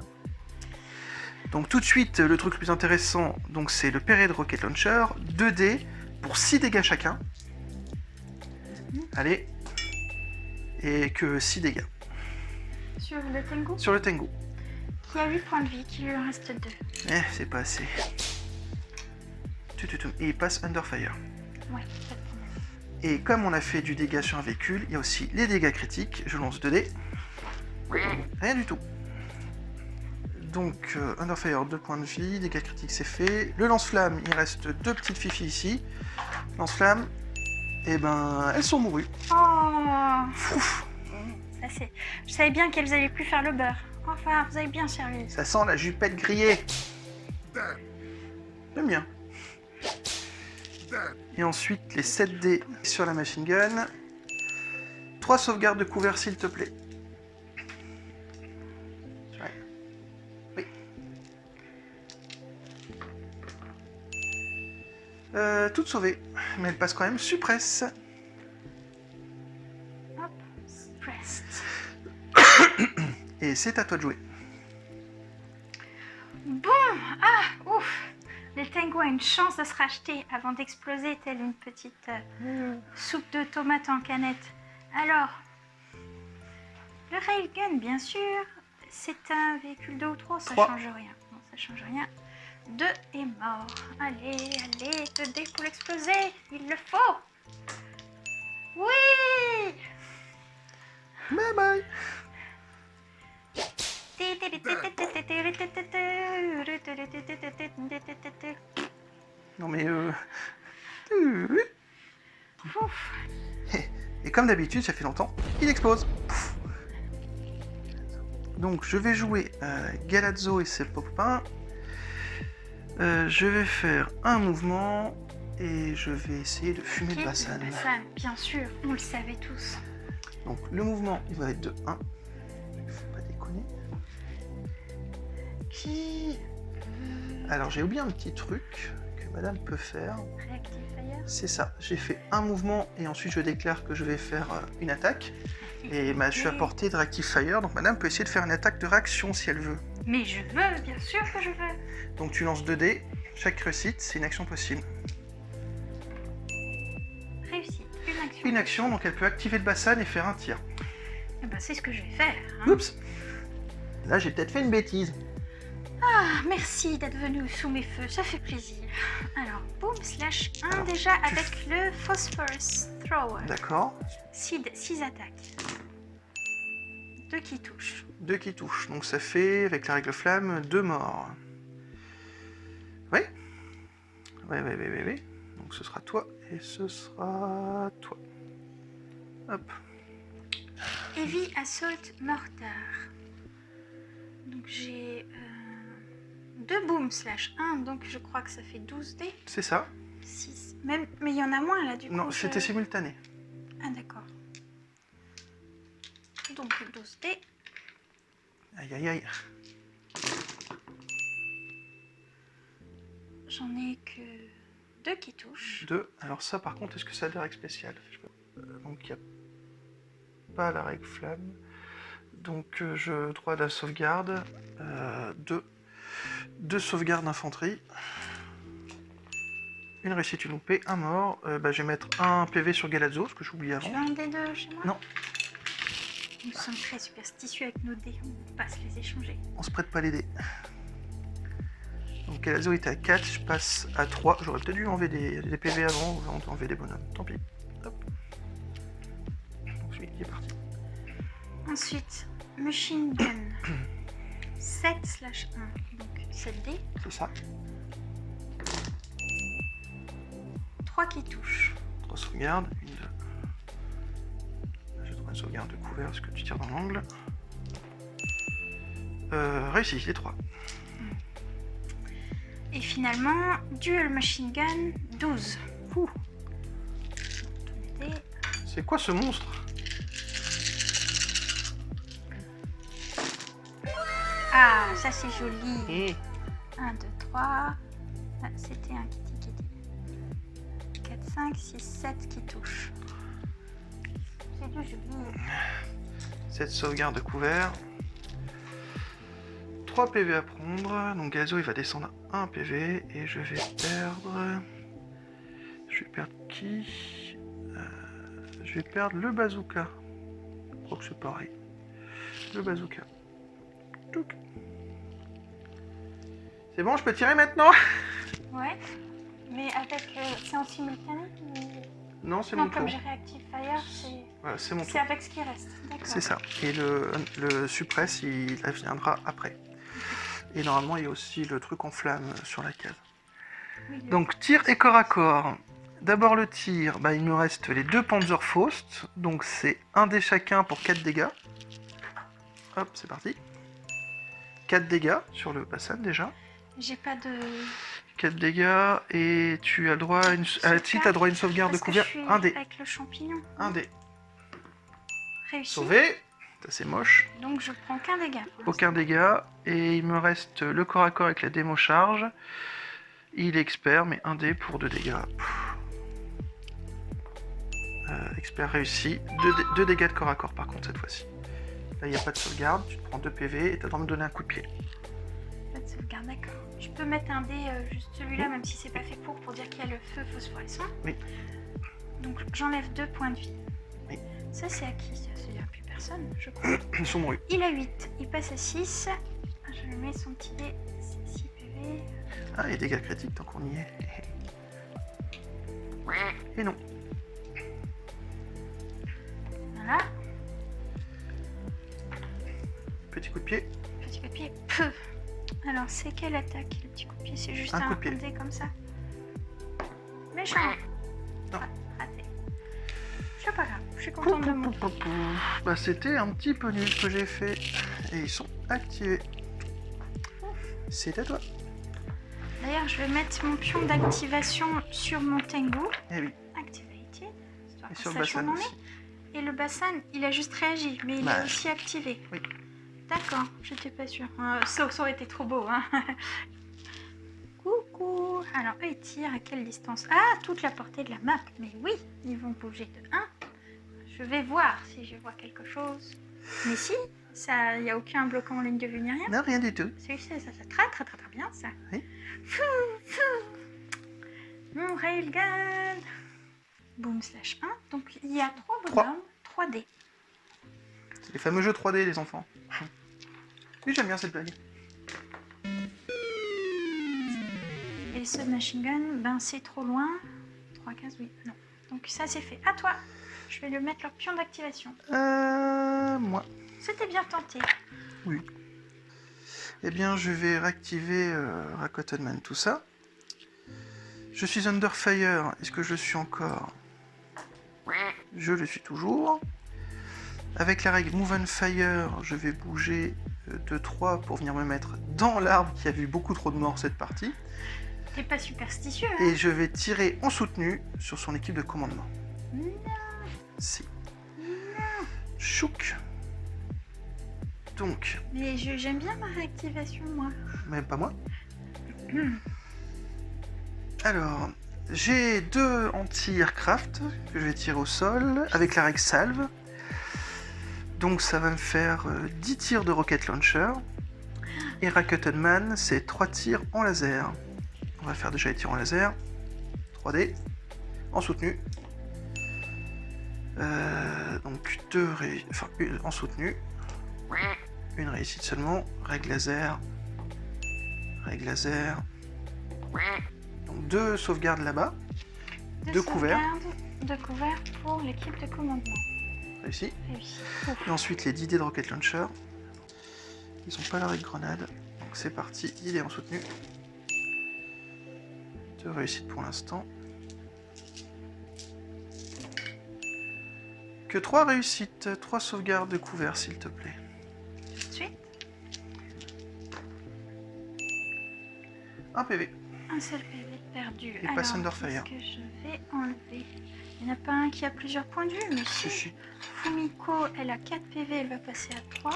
Donc tout de suite, le truc le plus intéressant, donc c'est le Pered Rocket Launcher, 2D pour 6 dégâts chacun. Allez, et que 6 dégâts Sur le Tengu, sur le Tengu. qui a 8 points de vie, qui lui en reste 2. C'est pas assez. Et il passe Under Fire. Ouais, pas de problème. Et comme on a fait du dégât sur un véhicule, il y a aussi les dégâts critiques. Je lance 2D. Rien du tout. Donc, Underfire, 2 points de vie, dégâts critiques, c'est fait. Le lance-flamme, il reste 2 petites filles ici. Lance-flamme, et ben, elles sont morues. Oh, Fouf, ça c'est... Je savais bien qu'elles allaient plus faire le beurre. Enfin, vous avez bien servi. ça sent la jupette grillée. J'aime bien. Et ensuite, les 7 dés sur la machine gun. 3 sauvegardes de couvert, s'il te plaît. Oui. Toutes sauvées, mais elle passe quand même suppresse. Hop, stressed. Et c'est à toi de jouer. Bon, ouf. Le Tengu a une chance de se racheter avant d'exploser telle une petite soupe de tomates en canette. Alors, le Railgun, bien sûr, c'est un véhicule 2 ou 3, ça 3. change rien. Non, ça change rien. 2 est mort. Allez, 2 dés pour l'exploser, il le faut. Oui. Bye bye. Non mais Ouf. Et comme d'habitude, ça fait longtemps, il explose. Pouf. Donc je vais jouer Galazzo et ses copains. Je vais faire un mouvement et je vais essayer de fumer le Bassan. Bassan, bien sûr, on le savait tous. Donc le mouvement, il va être de 1. qui... Alors j'ai oublié un petit truc que madame peut faire. Reactive Fire. C'est ça, j'ai fait un mouvement et ensuite je déclare que je vais faire une attaque. Et je suis à portée de Reactive Fire, donc madame peut essayer de faire une attaque de réaction si elle veut. Mais je veux, bien sûr que je veux. Donc tu lances 2 dés, chaque réussite c'est une action possible. Réussite, une action. Une action, donc elle peut activer le bassin et faire un tir. Eh ben, c'est ce que je vais faire. Hein. Oups. Là j'ai peut-être fait une bêtise. Ah, merci d'être venu sous mes feux, ça fait plaisir. Alors, boum, slash 1 Alors, déjà avec le Phosphorus Thrower. D'accord. 6 attaques. 2 qui touchent. 2 qui touchent, donc ça fait, avec la règle flamme, 2 morts. Oui. Oui. Donc ce sera toi et ce sera toi. Hop. Heavy Assault Mortar. Donc j'ai 2 boom slash 1, donc je crois que ça fait 12 dés. C'est ça. 6. Même, mais il y en a moins là du coup. Non, c'était simultané. Ah d'accord. Donc 12 dés. Aïe. J'en ai que 2 qui touchent. 2. Alors ça par contre, est-ce que ça a des règles spéciales? Donc il n'y a pas la règle flamme. Donc je droit de la sauvegarde. 2 sauvegardes d'infanterie. Une réussite, une loupée, un mort. Je vais mettre un PV sur Galazzo, parce que j'ai oublié Tu avant. as un dé 2 chez moi? Non. Nous sommes très superstitieux avec nos dés, on ne peut pas se les échanger. On se prête pas les dés. Donc Galazzo était à 4, je passe à 3. J'aurais peut-être dû enlever des PV avant, ou enlever des bonhommes. Tant pis. Hop. Donc celui qui est parti. Ensuite, Machine Gun. 7 slash 1, donc 7 dés. C'est ça. 3 qui touchent. 3 sauvegardes. Une, 2. J'ai trouvé une sauvegarde de couvert parce que tu tires dans l'angle. Réussi, les 3. Et finalement, Dual Machine Gun, 12. Ouh. Dés. C'est quoi ce monstre? Ah, ça c'est joli. Et 1, 2, 3. Ah, c'était un qui était. 4, 5, 6, 7 qui touchent. C'est du joli. 7 sauvegardes de couvert. 3 PV à prendre. Donc Gazo il va descendre à 1 PV. Et je vais perdre... Je vais perdre qui? Je vais perdre le bazooka. Je crois que c'est pareil. Le bazooka. Touc. C'est bon, je peux tirer maintenant? Ouais. Mais avec. C'est en simultané ou... Non, c'est Non, mon comme tour. j'ai Reactive Fire, c'est. Voilà, c'est mon C'est tour. avec ce qui reste. D'accord. C'est ça. Et le suppress, il viendra après. Et normalement, il y a aussi le truc en flamme sur la case. Oui, Donc, tir et corps à corps. D'abord le tir, il me reste les 2 Panzerfaust. Donc c'est 1 dé chacun pour 4 dégâts. Hop, c'est parti. 4 dégâts sur le bassin déjà. J'ai pas de. 4 dégâts et tu as le droit à une... Ah, si, t'as droit à une sauvegarde de Parce que couvert. je suis 1 dé. avec le champignon. 1 dé. Réussi. Sauvé. Ça c'est moche. Donc je prends qu'un dégât. pour Aucun dégât. Et il me reste le corps à corps avec la démo charge. Il est expert, mais 1 dé pour 2 dégâts. Expert réussi. 2 dégâts de corps à corps par contre cette fois-ci. Là il n'y a pas de sauvegarde. Tu te prends 2 PV et tu as le droit de me donner un coup de pied. Pas de sauvegarde, d'accord. Je peux mettre un dé, juste celui-là, même si c'est pas fait pour dire qu'il y a le feu phosphorescent. Oui. Donc j'enlève 2 points de vie. Oui. Ça c'est à qui ça? Il n'y a plus personne, je crois. Ils sont morus. Il a 8, il passe à 6. Je lui mets son petit dé, c'est 6 PV. Ah, et dégâts critiques tant qu'on y est. Et non. Voilà. Petit coup de pied. Petit coup de pied. Peu. Alors c'est quelle attaque le petit coup de pied? C'est juste Un un coup de pied. dé comme ça. Méchant. Non. Ah, raté. C'est pas grave, je suis contente de mon tour. C'était un petit peu nul ce que j'ai fait. Et ils sont activés. C'est à toi. D'ailleurs, je vais mettre mon pion d'activation sur mon Tengu. Eh oui. Activated. Et sur le Sache où bassin on en est. aussi. Et le bassin, il a juste réagi, mais il Bah, est aussi activé. oui. D'accord, j'étais pas sûre. Ça aurait été trop beau, hein. Coucou. Alors, eux, ils tirent à quelle distance? Ah, toute la portée de la map. Mais oui, ils vont bouger de 1. Je vais voir si je vois quelque chose. Mais si, il n'y a aucun bloquant en ligne de vue ni rien. Non, rien du tout. C'est très bien, ça. Oui. Fou, fou. Mon railgun. Boom slash 1. Donc, il y a 3 bonhommes, 3D. C'est les fameux jeux 3D, les enfants. Oui, j'aime bien cette blague. Et le submachine gun, ben c'est trop loin. 3 cases, oui, non. Donc ça c'est fait. À toi. Je vais le mettre leur pion d'activation. Moi. C'était bien tenté. Oui. Eh bien, je vais réactiver Rakuten Man, tout ça. Je suis under fire. Est-ce que je suis encore? Je le suis toujours. Avec la règle Move on Fire, je vais bouger de 3 pour venir me mettre dans l'arbre qui a vu beaucoup trop de morts cette partie. T'es pas superstitieux, hein? Et je vais tirer en soutenu sur son équipe de commandement. Non. Si. Chouk. Donc, Mais j'aime bien ma réactivation, moi. même pas moi. Alors, j'ai 2 anti-aircraft que je vais tirer au sol avec la règle salve. Donc ça va me faire 10 tirs de rocket launcher. Et Rakuten Man, c'est 3 tirs en laser. On va faire déjà les tirs en laser. 3D. En soutenu. Donc 2 enfin, en soutenu. Une réussite seulement. Règle laser. Règle laser. Donc 2 sauvegardes là-bas. 2 couverts. 2 couverts pour l'équipe de commandement. Réussi. Réussi. Et ensuite les 10 dés de rocket launcher. Ils sont pas à la règle grenade. Donc c'est parti, il est en soutenu. 2 réussites pour l'instant. Que 3 réussites, 3 sauvegardes de couvert s'il te plaît. Tout de suite. Un PV. Un seul PV perdu. Et pas Thunderfire. Qu'est-ce que je vais enlever? Il n'y en a pas un qui a plusieurs points de vue, mais si. Si. Fumiko, elle a 4 PV, elle va passer à 3.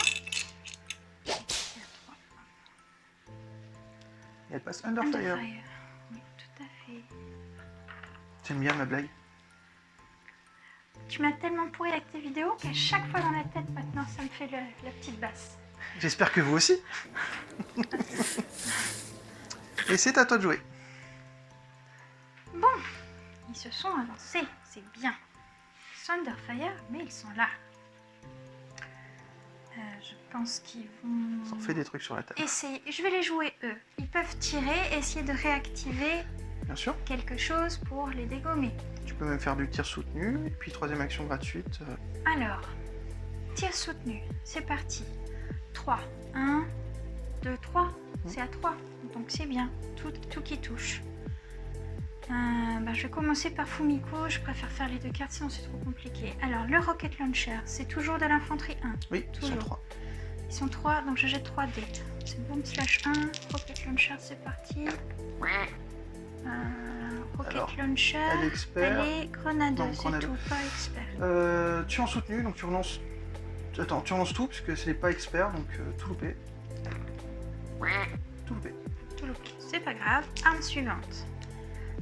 Et elle passe Under Fire. Oui, tout à fait. J'aime bien ma blague. Tu m'as tellement pourri avec tes vidéos qu'à chaque fois dans la tête, maintenant, ça me fait la petite basse. J'espère que vous aussi. Et c'est à toi de jouer. Bon, ils se sont avancés, c'est bien. Ils sont under fire, mais ils sont là. Je pense qu'ils vont... Ça en fait des trucs sur la table. essayer. Je vais les jouer eux. Ils peuvent tirer, essayer de réactiver Bien sûr. quelque chose pour les dégommer. Tu peux même faire du tir soutenu. Et puis 3ème action gratuite. Alors, tir soutenu, c'est parti. 3, 1, 2, 3, c'est à 3, donc c'est bien, tout qui touche. Je vais commencer par Fumiko, je préfère faire les 2 cartes sinon c'est trop compliqué. Alors, le rocket launcher, c'est toujours de l'infanterie 1. Oui, ils sont Toujours. 3. Ils sont 3, donc je jette 3 dés. C'est boom slash 1, rocket launcher, c'est parti. Rocket Alors, launcher, Elle est expert. elle est grenadeuse, Non, c'est grenadeuse. tout, pas expert. Tu es en soutenu, donc tu relances. Attends, tu relances tout, puisque c'est pas expert, donc tout loupé. Tout loupé. Tout loupé, c'est pas grave. Arme suivante.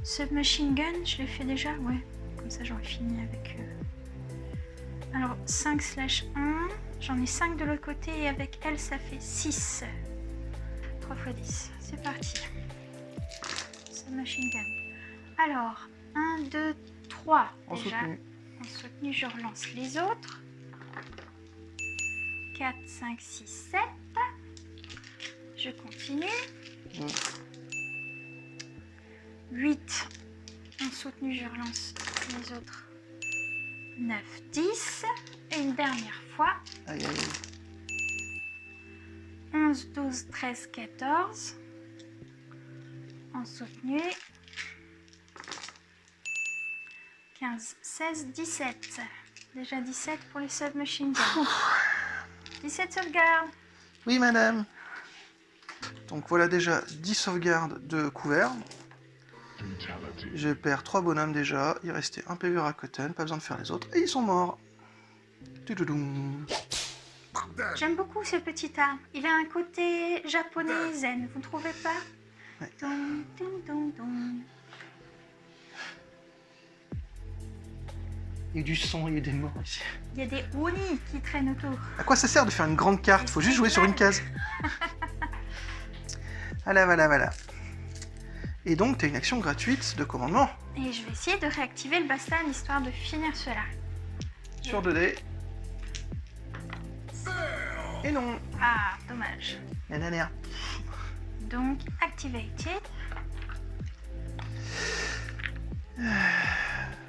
Submachine gun, je l'ai fait déjà, ouais. Comme ça j'aurais fini avec... Alors 5 slash 1, j'en ai 5 de l'autre côté et avec elle ça fait 6. 3 x 10, c'est parti. Submachine gun. Alors, 1, 2, 3 En déjà. soutenu. En soutenu, je relance les autres. 4, 5, 6, 7. Je continue. 8. En soutenu, je relance les autres. 9, 10. Et une dernière fois. Aïe aïe aïe. 11, 12, 13, 14. En soutenu. 15, 16, 17. Déjà 17 pour les submachine guns. 17 sauvegardes. Oui, madame. Donc voilà déjà 10 sauvegardes de couvert. Je perds 3 bonhommes déjà. Il restait un PV Rakuten, pas besoin de faire les autres. Et ils sont morts. Tudoudoum. J'aime beaucoup ce petit arbre. Il a un côté japonais zen, vous ne trouvez pas? Ouais. Dong, dong, dong, dong. Il y a du son, il y a des morts ici. Il y a des oni qui traînent autour. À quoi ça sert de faire une grande carte? Faut juste jouer sur une case. Voilà. Et donc, t'as une action gratuite de commandement. Et je vais essayer de réactiver le bassin histoire de finir cela. Sur 2D. Et non. Ah, dommage. Nanana. Donc, activated.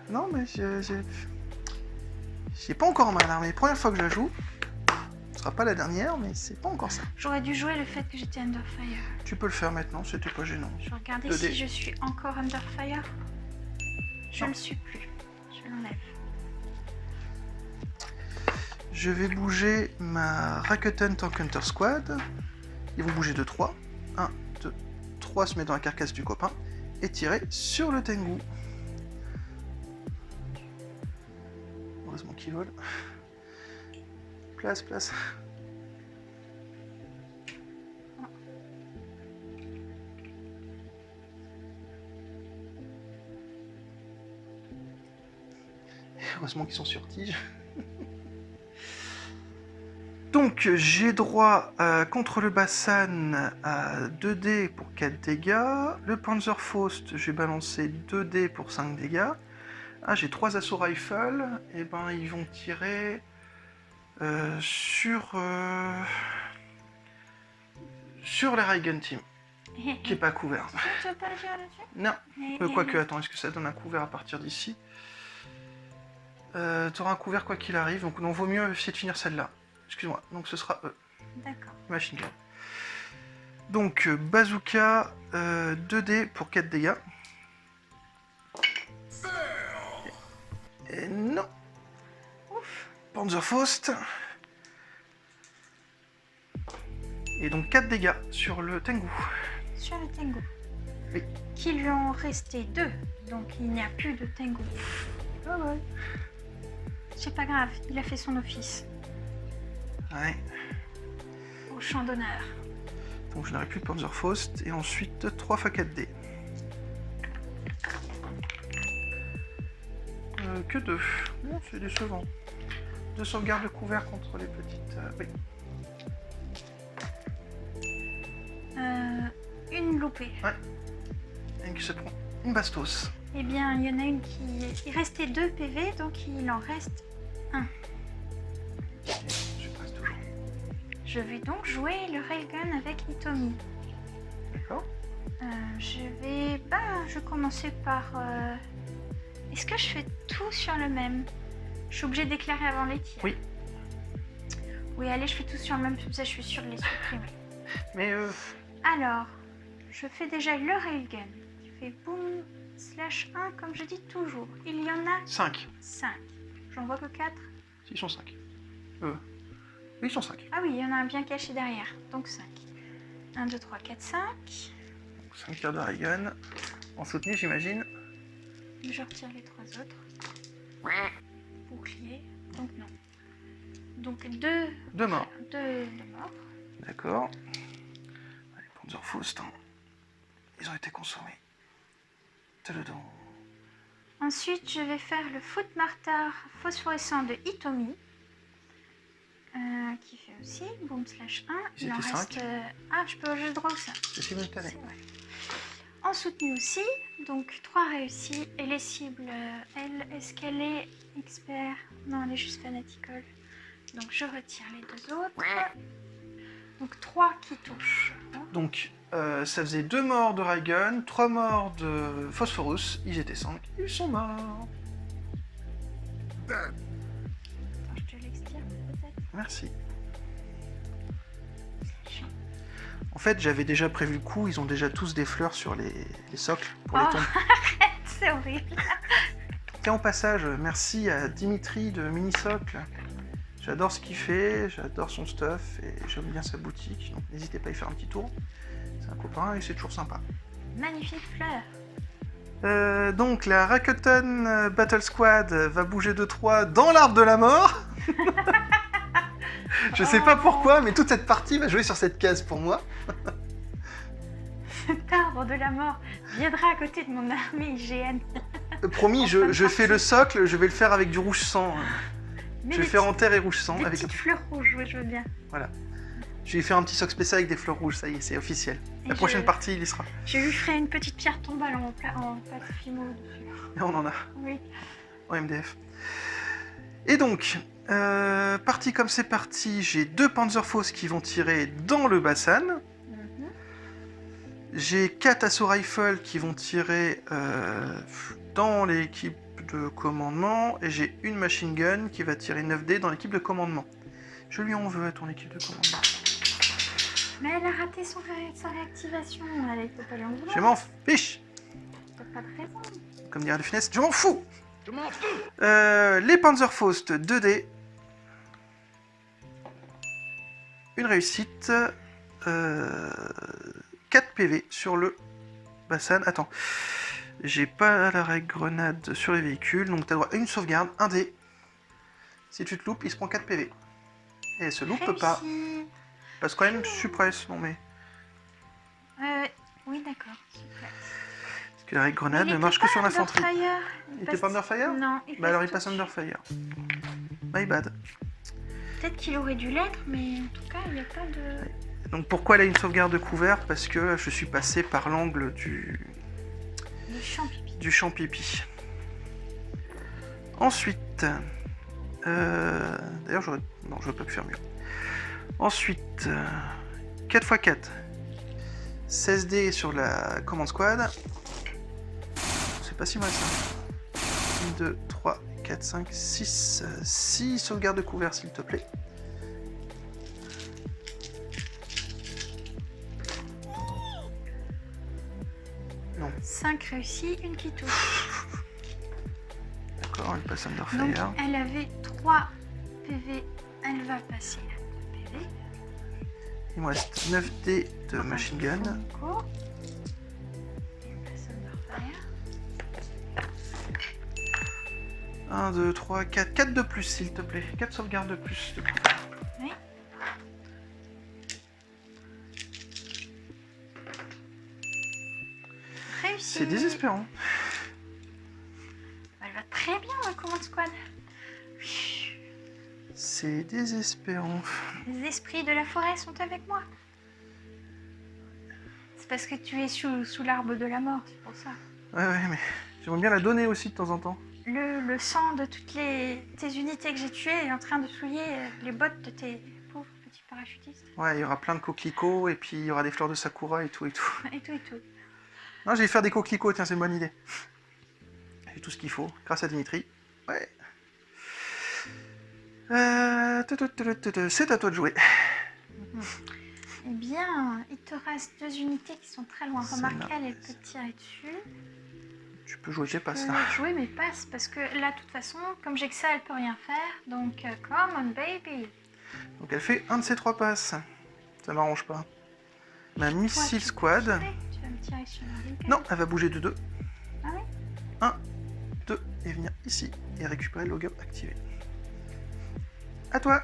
Non, mais j'ai pas encore mal armé. Première fois que je la joue. Ce sera pas la dernière, mais c'est pas encore ça. J'aurais dû jouer le fait que j'étais under fire. Tu peux le faire maintenant, c'était pas gênant. Je vais regarder 2D. si je suis encore under fire. Je Non. ne le suis plus. Je l'enlève. Je vais bouger ma Rakuten Tank Hunter Squad. Ils vont bouger de 3. 1, 2, 3 se met dans la carcasse du copain et tirer sur le Tengu. Heureusement qu'il vole. Place. Heureusement qu'ils sont sur tige. Donc j'ai droit contre le Bassan à 2D pour 4 dégâts. Le Panzerfaust, j'ai balancé 2D pour 5 dégâts. Ah, j'ai 3 assaut rifles. Et ben ils vont tirer sur la Raygun Team, qui est pas couvert. Tu veux pas le faire là-dessus? Non. Quoique, attends, est-ce que ça donne un couvert à partir d'ici? T'auras un couvert quoi qu'il arrive, donc non, vaut mieux essayer de finir celle-là. Excuse-moi, donc ce sera D'accord. machine gun. Donc bazooka, 2D pour 4 dégâts. Et non. Ouf. Panzerfaust. Et donc 4 dégâts sur le Tengu. Sur le Tengu. Oui. Qui lui en restait 2. Donc il n'y a plus de Tengu. Ah ouais. C'est pas grave, il a fait son office. Ouais. Au champ d'honneur. Donc je n'aurai plus de Panzerfaust. Et ensuite 3 x 4D. Que 2. Bon, c'est décevant. 2 sauvegardes de couvert contre les petites. Oui. Une loupée. Et qui se prend une bastos. Eh bien, il y en a une qui... Il restait 2 PV, donc il en reste 1. Je passe toujours. Je vais donc jouer le railgun avec Hitomi. D'accord. Je vais commencer par... Est-ce que je fais tout sur le même? Je suis obligée de déclarer avant les tirs. Oui. Oui, allez, je fais tout sur le même, comme ça je suis sûre de les supprimer. Mais Alors, je fais déjà le railgun. Qui fait boum, /1, comme je dis toujours. Il y en a 5. 5. J'en vois que 4. Ils sont 5. Oui, ils sont 5. Ah oui, il y en a un bien caché derrière. Donc 5. 1, 2, 3, 4, 5. 5 tirs de Raygun. En soutenu, j'imagine. Je retire les 3 autres. Bouclier. Donc non. Donc 2 morts. 2 morts. D'accord. Les Panzerfaust, hein. Ils ont été consommés. Tadadam. Ensuite, je vais faire le foot martyr phosphorescent de Hitomi. Qui fait aussi boom /1. Ils Il en étaient reste. 5. J'ai le droit au 5. C'est simultané. C'est vrai. En soutenu aussi, donc 3 réussis. Et les cibles, elle, est-ce qu'elle est expert? Non, elle est juste fanatical. Donc je retire les 2 autres. Donc 3 qui touchent. Donc, ça faisait 2 morts de Raygun, 3 morts de Phosphorus. Ils étaient 5. Ils sont morts. Attends, je te l'extire peut-être. Merci. En fait, j'avais déjà prévu le coup. Ils ont déjà tous des fleurs sur les socles pour les tombes. C'est horrible. Tiens, au passage, merci à Dimitri de Minisocle. J'adore ce qu'il fait, j'adore son stuff et j'aime bien sa boutique. Donc n'hésitez pas à y faire un petit tour. C'est un copain et c'est toujours sympa. Magnifique fleur. Donc la Rakuten Battle Squad va bouger de 3 dans l'arbre de la mort. Je sais pas pourquoi, mais toute cette partie va jouer sur cette case pour moi. Cet arbre de la mort viendra à côté de mon armée IGN. Promis, je fais le socle, je vais le faire avec du rouge sang. Mais Je vais des faire en terre et rouge sang. Des Avec... petites fleurs rouges, oui, je veux bien. Je vais faire un petit socle spécial avec des fleurs rouges, ça y est, c'est officiel. Et La prochaine partie, il y sera. Je lui ferai une petite pierre tombale en pâte fimo dessus. Et on en a Oui. en MDF. Et donc, parti comme c'est parti, j'ai 2 Panzerfaust qui vont tirer dans le Bassan. Mhm. J'ai 4 Assaut Rifle qui vont tirer dans l'équipe de commandement. Et j'ai une Machine Gun qui va tirer 9D dans l'équipe de commandement. Je lui en veux à ton équipe de commandement. Mais elle a raté sa réactivation. Elle peut pas lui en vouloir. Je m'en fiche. T'as pas de raison. Comme dirait le finesse, je m'en fous. Je m'en fous. Les Panzerfaust 2D. Une réussite. 4 PV sur le Bassan. Attends. J'ai pas la règle grenade sur les véhicules, donc t'as droit à une sauvegarde, 1 dé. Si tu te loupes, il se prend 4 PV. Et elle se loupe pas. Réussi. Passe quand même suppresse, non mais... Oui, d'accord. Super. Parce que la règle grenade Il ne était marche que pas sur l'infanterie. Underfire. Il était pas Underfire? Non. Bah alors il tout passe de suite. Underfire. My bad. Peut-être qu'il aurait dû l'être, mais en tout cas, il n'y a pas de... Donc pourquoi elle a une sauvegarde de couvert? Parce que je suis passé par l'angle du champ pipi. Ensuite... D'ailleurs j'aurais... Non, j'aurais pas pu faire mieux. Ensuite... 4x4. 16 dés sur la command squad. C'est pas si mal ça. 1, 2, 3, 4, 5, 6. 6 sauvegardes de couvert s'il te plaît. Non. 5 réussis, une qui touche. D'accord, elle passe Donc, Underfire. elle avait 3 PV. Elle va passer à 2 PV. Il me reste 9 dés de machine gun. Nico. Elle passe Underfire. 1, 2, 3, 4. 4 de plus s'il te plaît. 4 sauvegardes de plus. Oui. Réussi. C'est désespérant. Elle va très bien, la command squad. C'est désespérant. Les esprits de la forêt sont avec moi. C'est parce que tu es sous l'arbre de la mort, c'est pour ça. Ouais, mais j'aimerais bien la donner aussi de temps en temps. Le sang de toutes tes unités que j'ai tuées est en train de souiller les bottes de tes pauvres petits parachutistes. Ouais, il y aura plein de coquelicots et puis il y aura des fleurs de sakura et tout et tout. Et tout et tout. Non, je vais faire des coquelicots, tiens, c'est une bonne idée. J'ai tout ce qu'il faut, grâce à Dimitri. Ouais. C'est à toi de jouer. Eh bien, il te reste 2 unités qui sont très loin. Ça Remarque, n'a- elle peut tirer dessus. Tu peux jouer, j'ai pas Je ça. peux jouer, mais passe, parce que là, de toute façon, comme j'ai que ça, elle peut rien faire. Donc, come on, baby. Donc elle fait un de ces 3 passes. Ça m'arrange pas. Ma Toi, missile tu squad. peux tirer. Tu vas me tirer sur la rigueur. Non, elle va bouger de 2. Ah oui 1, 2, et venir ici et récupérer le log-up activé. À toi.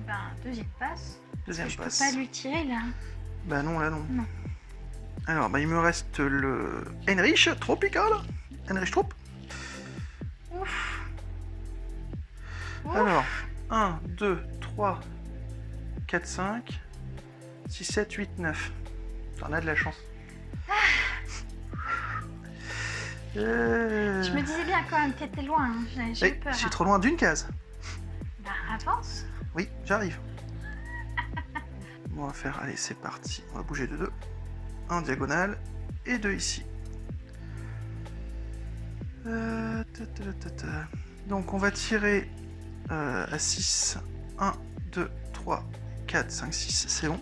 Ben, deuxième passe. Deuxième Je peux passe. pas lui tirer, là. Bah non, là non. Non. Alors, bah il me reste le Heinrich Tropical. Heinrich Trop. Ouf. Ouf. Alors, 1, 2, 3, 4, 5, 6, 7, 8, 9. T'en as de la chance. Je me disais bien quand même, t'étais loin. Hein. J'ai eu peur. je suis hein. trop loin d'une case. Ben, avance. Oui, j'arrive. On va faire, allez, c'est parti. On va bouger de 2. 1 en diagonale et 2 ici. Donc on va tirer à 6. 1, 2, 3, 4, 5, 6, c'est bon.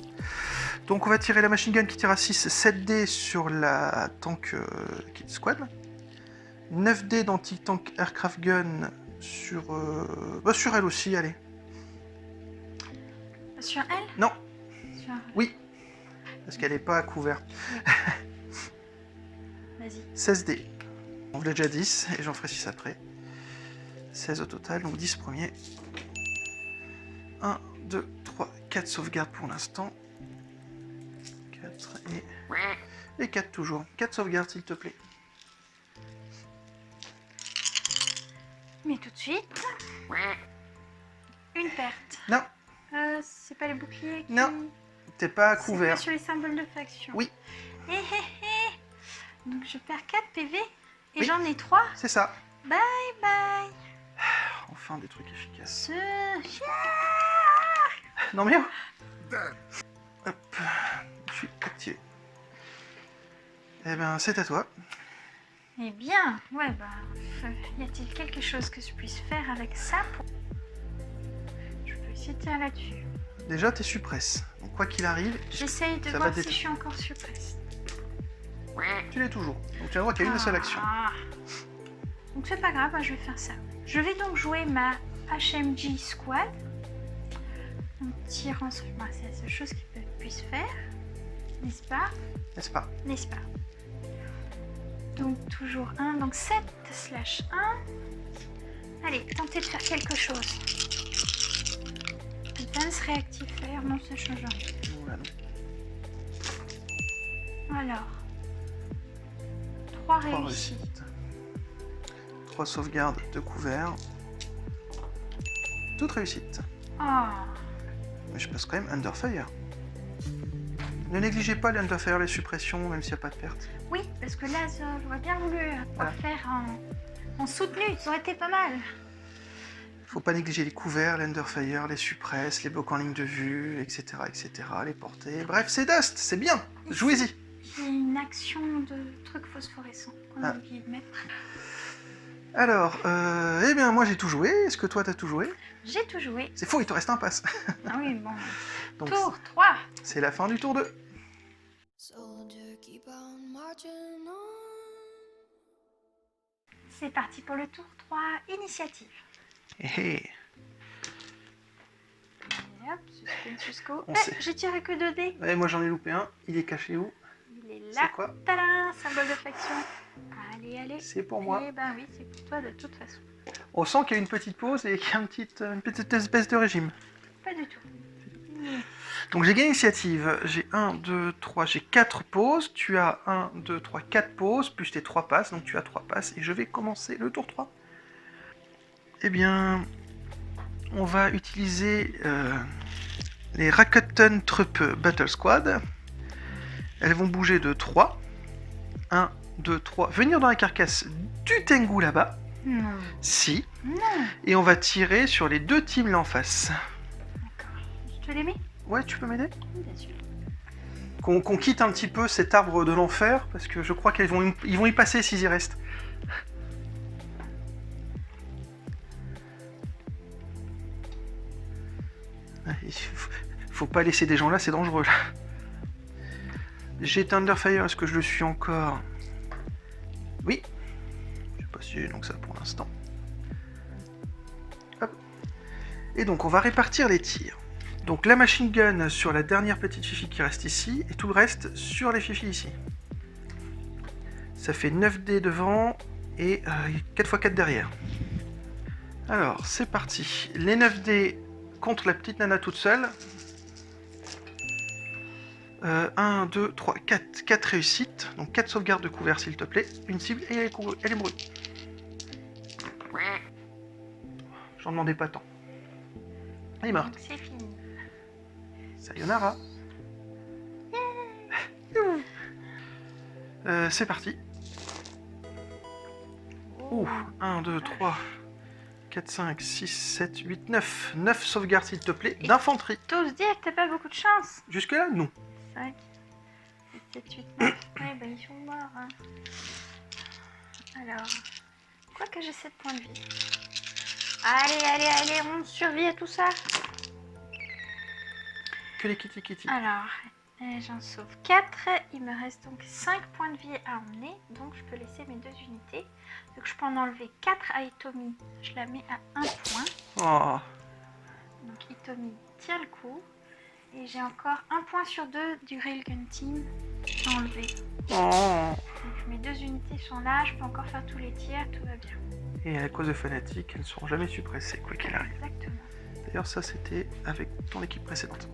Donc on va tirer la machine gun qui tire à 6, 7D sur la tank kit squad. 9D d'anti-tank aircraft gun sur, sur elle aussi, allez. Sur elle Non, Sur... oui, parce qu'elle n'est pas à couvert. Vas-y. 16D. On l'a déjà 10 et j'en ferai 6 après. 16 au total, donc 10 premiers. 1, 2, 3, 4 sauvegardes pour l'instant. 4 et 4 toujours. 4 sauvegardes s'il te plaît. Mais tout de suite. Une perte. Non, C'est pas les boucliers qui... Non. t'es pas C'est couvert. pas sur les symboles de faction. Oui. Hé hé hé. Donc je perds 4 PV et Oui. j'en ai 3. C'est ça. Bye bye. Enfin des trucs efficaces. Ce... Non mais... Hop, je suis activé. Eh ben c'est à toi. Eh bien, ouais bah... y a-t-il quelque chose que je puisse faire avec ça pour... Je peux essayer de tirer là-dessus. Déjà t'es suppresse. Donc quoi qu'il arrive, J'essaye de ça voir va si détruire. je suis encore surprise. tu l'es toujours. Donc tu as le droit qu'à une seule action. Ah. Donc c'est pas grave, hein, je vais faire ça. Je vais donc jouer ma HMG Squad. En tirant sur... Bah, c'est la seule chose qu'il puisse faire. N'est-ce pas? N'est-ce pas? N'est-ce pas? Donc toujours 1, donc 7/1. Allez, tentez de faire quelque chose. Advance Reactive Fire, non ça change rien. Voilà, non. Alors, 3 3 réussites. réussites. 3 sauvegardes de couvert. Toute réussite. Oh, Mais je passe quand même Under Fire. Ne négligez pas les Under Fire, les suppressions, même s'il n'y a pas de perte. oui, parce que là, j'aurais bien voulu Voilà. faire en soutenu, ça aurait été pas mal. Faut pas négliger les couverts, les Under Fire, les suppresses, les blocs en ligne de vue, etc., etc., les portées. Bref, c'est Dust, c'est bien. Jouez-y. J'ai une action de truc phosphorescent qu'on a Ah. oublié de mettre. Alors, eh bien, moi j'ai tout joué. Est-ce que toi t'as tout joué? J'ai tout joué. C'est faux, il te reste un pass. Ah oui, bon. Donc, Tour 3. c'est la fin du tour 2. Soldier, keep on marching on. C'est parti pour le tour 3, initiative. Hé hé. Et hop, suspense jusqu'au... On sait. J'ai tiré que 2 dés. Ouais, moi j'en ai loupé un. Il est caché où? Il est C'est là. quoi? Tadam, symbole de faction. Allez, allez. C'est pour moi. Eh ben oui, c'est pour toi de toute façon. On sent qu'il y a une petite pause et qu'il y a une petite espèce de régime. Pas du tout. Donc j'ai gagné l'initiative. J'ai 1, 2, 3, j'ai 4 pauses. Tu as 1, 2, 3, 4 pauses, plus tes 3 passes. Donc tu as 3 passes. Et je vais commencer le tour 3. Eh bien, on va utiliser les Rakuten Truppe Battle Squad. Elles vont bouger de 3. 1, 2, 3. Venir dans la carcasse du Tengu là-bas. Non. Si. Non. Et on va tirer sur les 2 teams là en face. Je te les mets? Ouais, tu peux m'aider? Oui, bien sûr. Qu'on quitte un petit peu cet arbre de l'enfer, parce que je crois qu'ils vont y passer s'ils y restent. Il faut pas laisser des gens là, c'est dangereux là. J'ai Thunderfire, est-ce que je le suis encore? Oui. Je sais pas si j'ai donc ça pour l'instant. Hop. Et donc on va répartir les tirs. Donc la machine gun sur la dernière petite fifi qui reste ici, et tout le reste sur les fifis ici. Ça fait 9 dés devant, et 4 x 4 derrière. Alors, c'est parti. Les 9 dés contre la petite nana toute seule. 1, 2, 3, 4. 4 réussites. Donc 4 sauvegardes de couvert s'il te plaît. Une cible et elle est brûlée. J'en demandais pas tant. Elle est morte. Donc c'est fini. Sayonara. C'est parti. Ouh, 1, 2, 3, 4, 5, 6, 7, 8, 9. 9 sauvegardes s'il te plaît. D'infanterie. T'oses dire que t'as pas beaucoup de chance. Jusque là, non. 5, 7, 8, 9. Ouais, bah ils sont morts. Hein. Alors, quoi que j'ai 7 points de vie. Allez, allez, allez, on survit à tout ça. Que les kitty kitty. Alors, j'en sauve 4. Il me reste donc 5 points de vie à emmener. Donc je peux laisser mes 2 unités. Donc je peux en enlever 4 à Itomi. Je la mets à 1 point. Oh. Donc Itomi tient le coup. Et j'ai encore 1 point sur 2 du Railgun Team à enlever. Oh. Donc mes 2 unités sont là. Je peux encore faire tous les tirs. Tout va bien. Et à cause de fanatiques, elles ne seront jamais suppressées, quoi qu'il arrive. Exactement. D'ailleurs, ça c'était avec ton équipe précédente.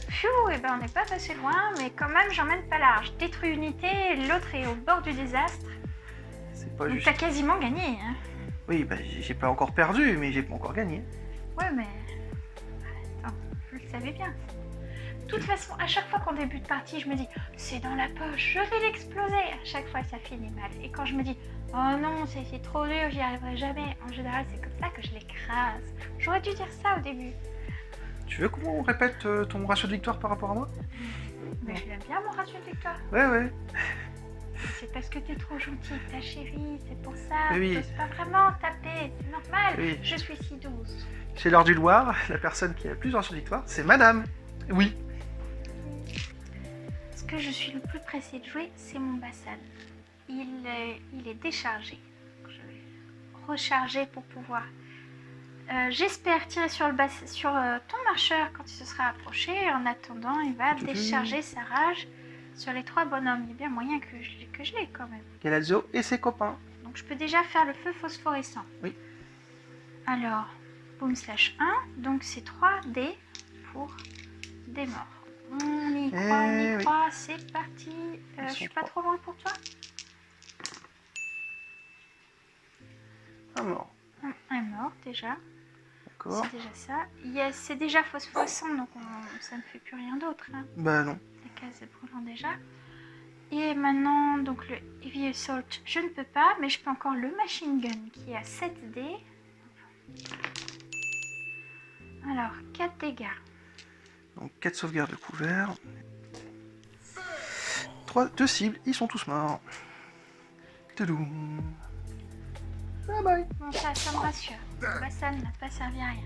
Pfiou, et ben on n'est pas passé loin, mais quand même j'emmène pas large. Je détruis une unité, et l'autre est au bord du désastre. C'est pas Donc juste. t'as quasiment gagné, hein. Oui, bah j'ai pas encore perdu, mais j'ai pas encore gagné. Ouais, mais... Attends, je le savais bien. De toute façon, à chaque fois qu'on débute partie, je me dis « C'est dans la poche, je vais l'exploser !» À chaque fois, ça finit mal. Et quand je me dis « Oh non, c'est trop dur, j'y arriverai jamais !» En général, c'est comme ça que je l'écrase. J'aurais dû dire ça au début. Tu veux qu'on répète ton ratio de victoire par rapport à moi? Mais je l'aime bien, mon ratio de victoire. Ouais. C'est parce que t'es trop gentille, ta chérie, c'est pour ça. Oui. T'oses pas vraiment taper, c'est normal. Oui. Je suis si douce. Chez l'heure du Loir, la personne qui a le plus de ratio de victoire, c'est madame. Oui. Ce que je suis le plus pressée de jouer, c'est mon Bassan. Il est déchargé. Je vais recharger pour pouvoir... J'espère tirer sur ton marcheur quand il se sera approché. En attendant, il va décharger sa rage sur les 3 bonhommes. Il y a bien moyen que je l'ai quand même. Galazzo et ses copains. Donc je peux déjà faire le feu phosphorescent. Oui. Alors, boom slash 1. Donc c'est 3 dés pour des morts. On y croit, c'est parti. Je suis pas trop loin pour toi? Un mort. Un mort déjà. D'accord. C'est déjà ça. C'est déjà phosphorescent, donc ça ne fait plus rien d'autre. Hein. Bah non. Les cases brûlant déjà. Et maintenant, donc le Heavy Assault, je ne peux pas, mais je peux encore le Machine Gun qui a 7 dés. Alors, 4 dégâts. Donc 4 sauvegardes de couvert. 2 cibles, ils sont tous morts. Toudoum. Bye bye. Bon, ça me rassure. Ça n'a pas servi à rien.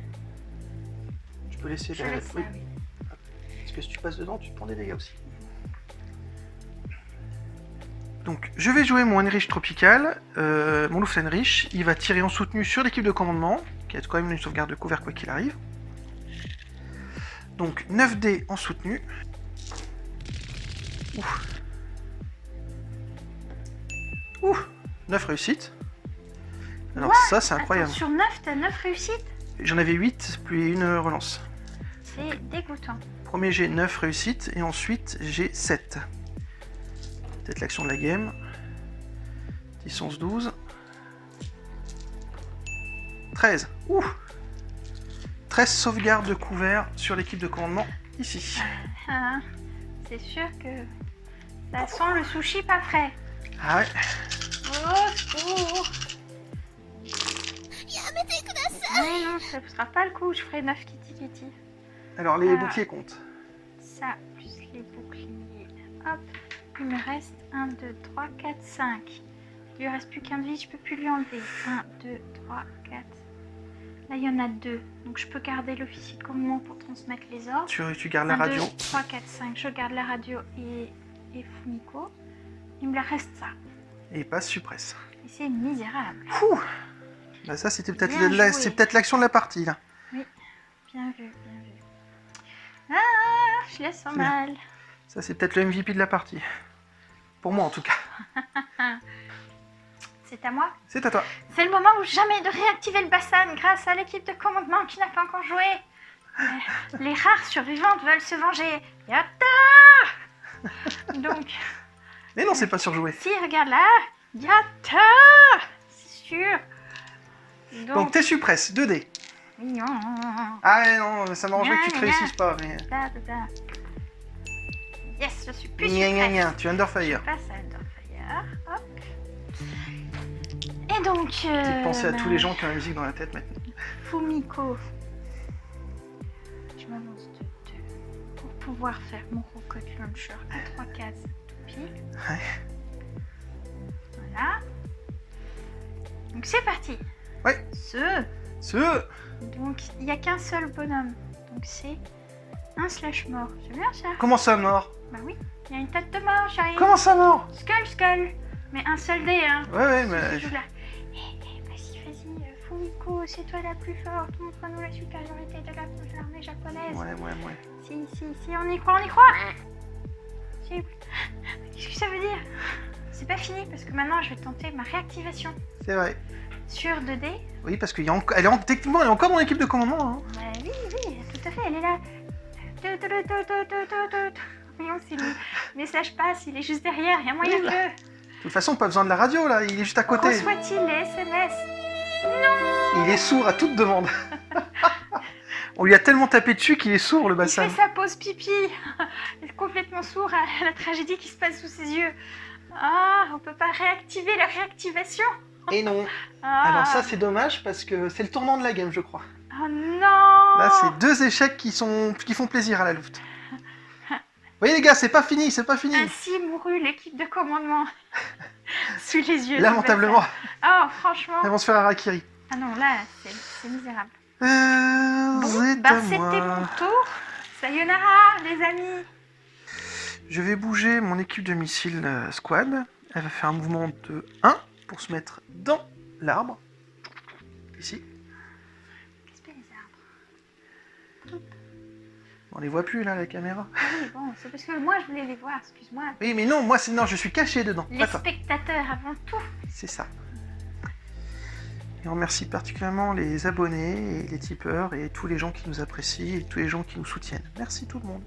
Tu peux laisser Je la... laisse ça, oui. oui. Parce que si tu passes dedans, tu te prends des dégâts aussi. Donc, je vais jouer mon Heinrich Tropical, mon Luft-Heinrich. Il va tirer en soutenu sur l'équipe de commandement, qui a quand même une sauvegarde de couvert quoi qu'il arrive. Donc, 9 dés en soutenu. Ouh 9 réussites. Alors ça, c'est incroyable. Attends, sur 9, t'as 9 réussites? J'en avais 8, plus une relance. C'est dégoûtant. Premier j'ai 9 réussites, et ensuite j'ai 7. Peut-être l'action de la game. 10, 11, 12. 13. Ouh 13 sauvegardes de couvert sur l'équipe de commandement, ici. Ah, c'est sûr que ça sent le sushi pas frais. Ah ouais. Oh, secours! Non, ça ne sera pas le coup, je ferai 9 kitty. Alors les Ah. boucliers comptent. Ça, plus les boucliers. Hop, il me reste 1, 2, 3, 4, 5. Il lui reste plus qu'un de vie, je peux plus lui enlever. 1, 2, 3, 4. Là, il y en a 2. Donc je peux garder l'officier de commandement pour transmettre les ordres. Tu gardes la 1, radio. 2, 3, 4, 5. Je garde la radio et Fumiko. Il me reste ça. Et passe suppresse. Et c'est misérable. Ouh bah ça c'était peut-être Bien joué. c'est peut-être l'action de la partie là. Bien vu. Ah, je la sens mal. Ça c'est peut-être le MVP de la partie. Pour moi en tout cas. C'est à moi. C'est à toi. C'est le moment ou jamais de réactiver le Bassan grâce à l'équipe de commandement qui n'a pas encore joué. Les rares survivantes veulent se venger. Yatta. Donc, Mais non, c'est pas surjoué. si, regarde là. Yatta. C'est sûr. Donc t'es suppresse, 2 dés. Non. Ah non, ça m'arrangerait que tu te réussisses pas. Mais... Yes, je suis plus Gna, gna, suppresse. gna, tu es Underfire. Je passe à Underfire. Hop. Et donc... Pensez à tous les gens qui ont la musique dans la tête maintenant. Fumiko. Je m'avance de 2 pour pouvoir faire mon rocket launcher à 3 cases tout pile. Ouais. Voilà. Donc c'est parti. Ouais. Donc il n'y a qu'un seul bonhomme. Donc c'est un slash mort. C'est bien ça? Comment ça mort? Bah oui. Il y a une tête de mort, chérie. Comment ça mort? Skull. Mais un seul dé, hein. Ouais, mais... Joue là. Vas-y, Fumiko, c'est toi la plus forte. Montre-nous la supériorité de l'armée japonaise. Ouais. Si, on y croit. Si. Qu'est-ce que ça veut dire? C'est pas fini parce que maintenant je vais tenter ma réactivation C'est vrai. sur 2D. Oui, parce qu'elle est techniquement, elle est encore dans l'équipe de commandement. Hein. Ouais, à fait, elle est là. Voyons si le message passe, il est juste derrière, il y a moyen que... De toute façon, pas besoin de la radio, là, il est juste à côté. Reçoit-il les SMS? Il est sourd à toute demande. On lui a tellement tapé dessus qu'il est sourd, le Il bassin. fait sa pause pipi. Il est complètement sourd à la tragédie qui se passe sous ses yeux. Ah, on peut pas réactiver la réactivation. Et non. Ah. Alors ça, c'est dommage, parce que c'est le tournant de la game, je crois. Oh non. Là, c'est 2 échecs qui font plaisir à la louve. Vous voyez les gars, c'est pas fini, c'est pas fini. Ainsi mourut l'équipe de commandement. Sous les yeux. du Lamentablement, bassin. Oh, franchement. elles vont se faire harakiri. Ah non, là, c'est misérable. Bon, C'était mon tour. Sayonara, les amis. Je vais bouger mon équipe de missiles squad. Elle va faire un mouvement de 1 pour se mettre dans l'arbre. Ici. Qu'est-ce que les arbres? On les voit plus là, la caméra. Ah oui, bon, c'est parce que moi je voulais les voir, excuse-moi. Oui, mais non, moi non, je suis caché dedans. Les Attends, spectateurs avant tout. c'est ça. Et on remercie particulièrement les abonnés et les tipeurs et tous les gens qui nous apprécient et tous les gens qui nous soutiennent. Merci tout le monde.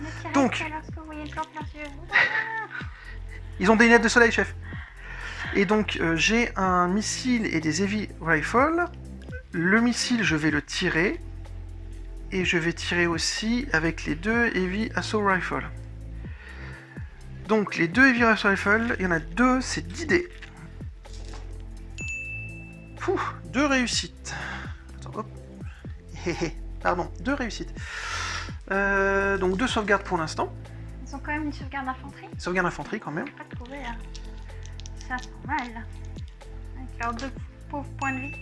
Ne tirez Donc. que lorsque vous voyez le plan de leurs yeux. Ils ont des lunettes de soleil, chef. Et donc, j'ai un missile et des heavy rifles. Le missile, je vais le tirer. Et je vais tirer aussi avec les 2 heavy assault rifles. Donc, les 2 heavy assault rifles, il y en a 2, c'est 10 dés. Pouh, 2 réussites. Attends, hop. Pardon, 2 réussites. Donc, 2 sauvegardes pour l'instant. Ils ont quand même une sauvegarde d'infanterie. Sauvegarde infanterie quand même. Pas trouvé, hein. Ça, c'est normal. Avec leurs 2 pauvres points de vie.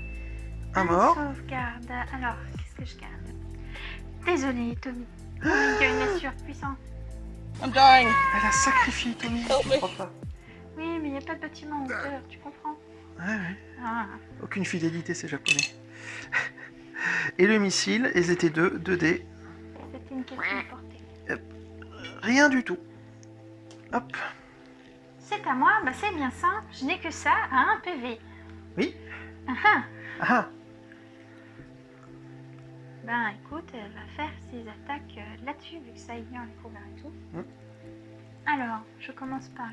Un mort. Sauvegarde. Alors, qu'est-ce que je garde? Désolé, Tommy. Tommy qui a une assure puissante. Elle a sacrifié Tommy, je crois pas. Oui, mais il n'y a pas de bâtiment en hauteur, tu comprends? Ouais, ouais. Ah. Aucune fidélité, ces japonais. Et le missile, ils étaient 2, 2D. C'était une question de portée. Rien du tout. Hop. C'est à moi, bah c'est bien simple. Je n'ai que ça à 1 PV. Oui. Ah ah. Ah. Ben écoute, elle va faire ses attaques là-dessus, vu que ça ignore les couverts et tout. Alors, je commence par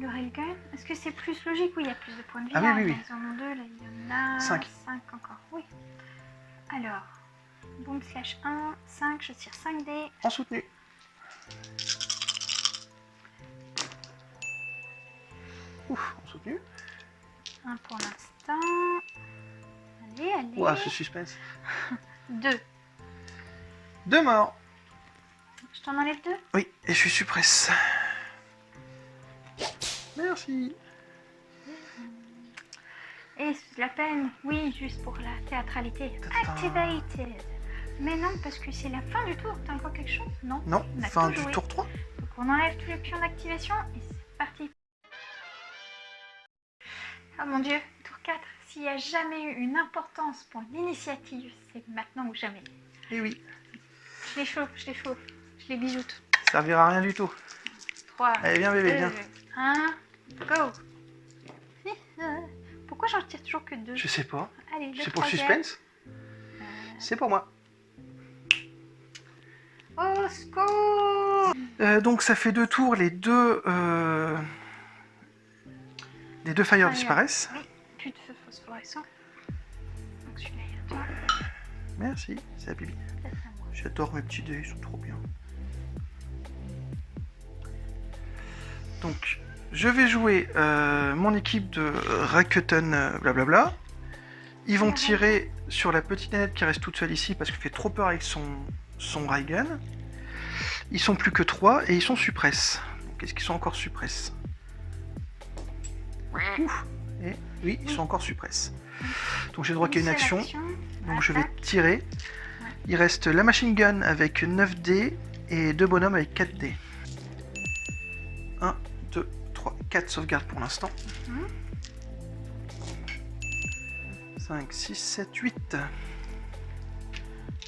le railgun. Est-ce que c'est plus logique? Oui, il y a plus de points de vie. Ah oui, là. oui, oui. Ils en ont 2, là il y en a 5. 5 encore, oui. Alors, boom slash 1, 5, je tire 5 dés. En soutenu. Ouf, en soutenu. 1 pour l'instant. Allez, allez. Ouah, ce suspense. 2. 2 morts. Je t'en enlève 2? Oui, et je suis suppresse. Merci. Et c'est la peine, oui, juste pour la théâtralité. Ta-ta. Activated. Mais non, parce que c'est la fin du tour. T'as encore quelque chose? Non. Non, On a fin tout du joué. tour 3. Donc on enlève tous les pions d'activation et c'est parti. Oh mon dieu, tour 4. S'il n'y a jamais eu une importance pour l'initiative, c'est maintenant ou jamais. Et oui, Je les chauffe, je les bijoute. ça servira à rien du tout. 3, Allez, viens bébé, 2, viens. 1, go. Pourquoi j'en tire toujours que 2? Je sais pas. Allez, C'est pour le suspense. C'est pour moi. Au secours. Donc ça fait 2 tours, les deux fire Fire. disparaissent. Oui, plus de feu phosphorescent. Donc celui-là est à toi. Merci, c'est la bibi. Peut-être à moi. J'adore mes petits dés, ils sont trop bien. Donc, je vais jouer mon équipe de Rakuten blablabla. Ils vont tirer sur la petite nanette qui reste toute seule ici parce qu'elle fait trop peur avec son Raigun. Ils sont plus que 3 et ils sont suppress. Donc, est-ce qu'ils sont encore suppress? Ouf. Et oui, ils sont encore suppress. Donc j'ai le droit qu'à une action. Donc je vais tirer. Il reste la machine gun avec 9 dés et 2 bonhommes avec 4 dés. 1, 2, 3, 4 sauvegardes pour l'instant. 5, 6, 7, 8.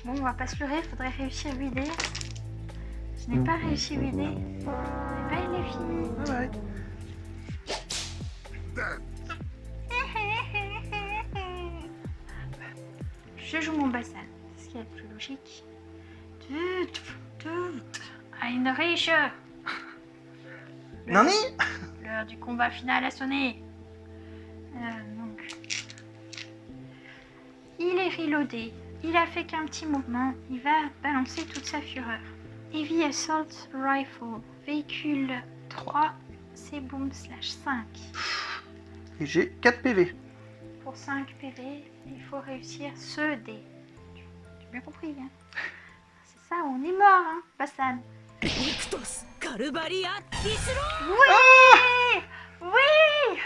Bon, on va pas se leurrer, faudrait réussir 8 dés. Je n'ai pas réussi 8 dés. Eh ben, il est fini. Ouais. Je joue mon bassin. logique. Heinrich, Nani? l'heure du combat final a sonné. Donc, il est reloadé. Il a fait qu'un petit mouvement. Il va balancer toute sa fureur. Heavy Assault Rifle, véhicule 3, c'est boom /5. Et j'ai 4 PV. Pour 5 PV, il faut réussir ce dé. Tu as bien compris, hein? C'est ça, on est mort, hein, Bassan. Oui! Oui!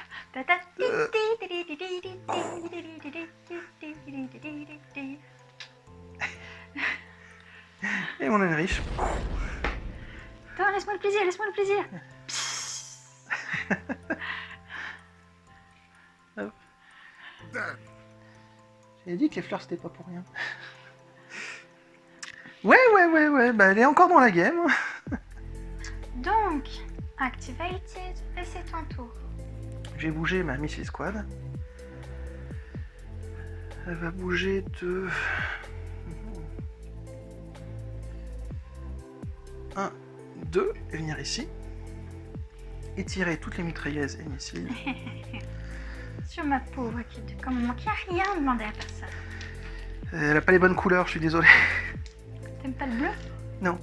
Et mon Heinrich. Attends, laisse-moi le plaisir, laisse-moi le plaisir. J'ai dit que les fleurs c'était pas pour rien. Ouais, bah elle est encore dans la game. Donc, activated, et c'est ton tour. J'ai bougé ma Missile Squad. Elle va bouger de... 1, 2, et venir ici. Et tirer toutes les mitrailleuses et missiles. Sur ma pauvre kid, comment qui a rien demandé à personne. Elle a pas les bonnes couleurs, je suis désolé. T'aimes pas le bleu? Non.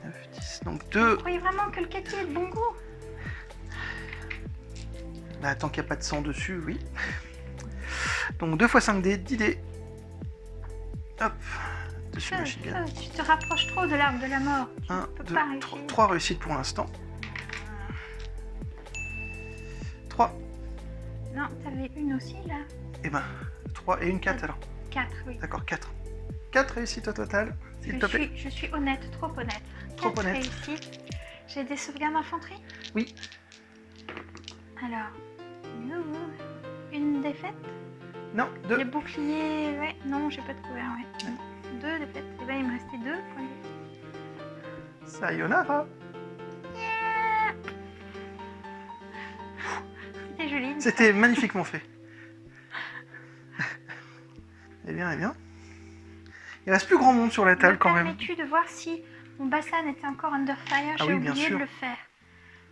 9, 10, donc Vous 2. croyez vraiment que le kaki est de bon goût? Bah, tant qu'il n'y a pas de sang dessus, oui. Donc 2 x 5 dés, 10 dés. Hop. Dessus machine gun. Tu te rapproches trop de l'arbre de la mort. 1, peux 2, pas réussir. 3 réussites pour l'instant. 3. Non, t'avais une aussi là. Et ben, 3 et une 4 alors. 4, oui. D'accord, 4. 4 réussites au total, s'il te plaît. Je suis honnête, trop honnête. Trop 4 honnête. réussites. J'ai des sauvegardes d'infanterie? Oui. Alors, une défaite? Non, 2. Les boucliers, ouais, non, j'ai pas de couvert, ouais. 2 défaites. Et ben, il me restait 2 points de vie. Sayonara. C'était joli. C'était magnifiquement fait. Eh bien, eh bien. Il reste plus grand monde sur la table quand même. Me permets-tu de voir si mon bassin était encore under fire? Ah J'ai oui, bien oublié sûr. de le faire.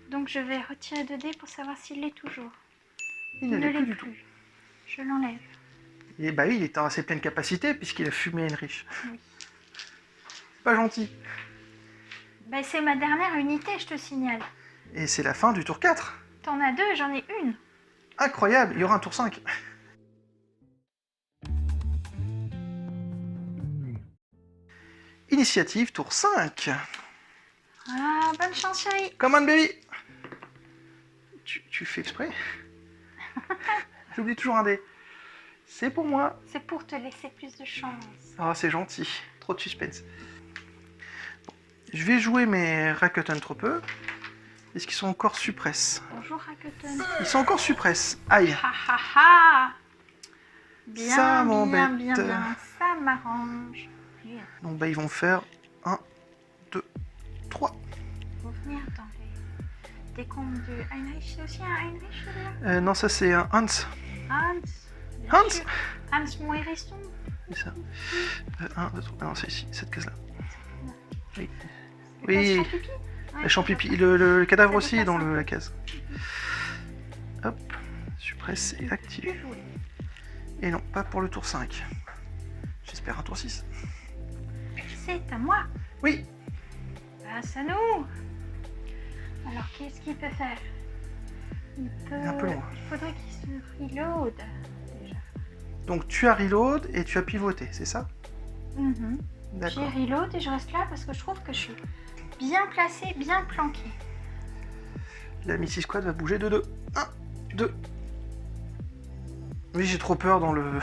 Donc je vais retirer 2 dés pour savoir s'il l'est toujours. Il ne l'est plus du tout. Je l'enlève. Et bah oui, il est à ses pleines capacités puisqu'il a fumé Heinrich. Oui. C'est pas gentil. Bah, c'est ma dernière unité, je te signale. Et c'est la fin du tour 4. T'en as 2, j'en ai une. Incroyable, il y aura un tour 5. Initiative, tour 5. Ah, bonne chance, chérie. Come on, baby. Tu fais exprès? J'oublie toujours un dé. C'est pour moi. C'est pour te laisser plus de chance. Ah, c'est gentil. Trop de suspense. Bon, je vais jouer mes Rakuten Troopers. Est-ce qu'ils sont encore suppress? Bonjour, Rakuten. Ils sont encore suppress. Aïe. Ha ha ha. Bien, Ça bien, m'embête. bien, bien. Ça m'arrange. Donc bah ils vont faire 1, 2, 3. Faut venir dans les décombres du Heinrich. C'est aussi un Heinrich là? Non, ça c'est un Hans. Hans. bien Hans sûr. Hans mon hérisson. C'est ça. 1, 2, 3. Ah non, c'est ici, cette case-là. Oui. C'est Oui. pas Champipi? Ouais, La champipi. c'est Le cadavre Ça aussi est dépasse dans un la case. Hop. Suppress et activé. plus joué. Et non, pas pour le tour 5. J'espère un tour 6. C'est à moi. Oui. Passe à nous. Alors, qu'est-ce qu'il peut faire? Il peut... est un peu loin. Il faudrait qu'il se reload, déjà. Donc tu as reload et tu as pivoté, c'est ça? J'ai D'accord. reload et je reste là parce que je trouve que je suis bien placée, bien planquée. La Missy Squad va bouger de 2. 1, 2. Oui, j'ai trop peur dans le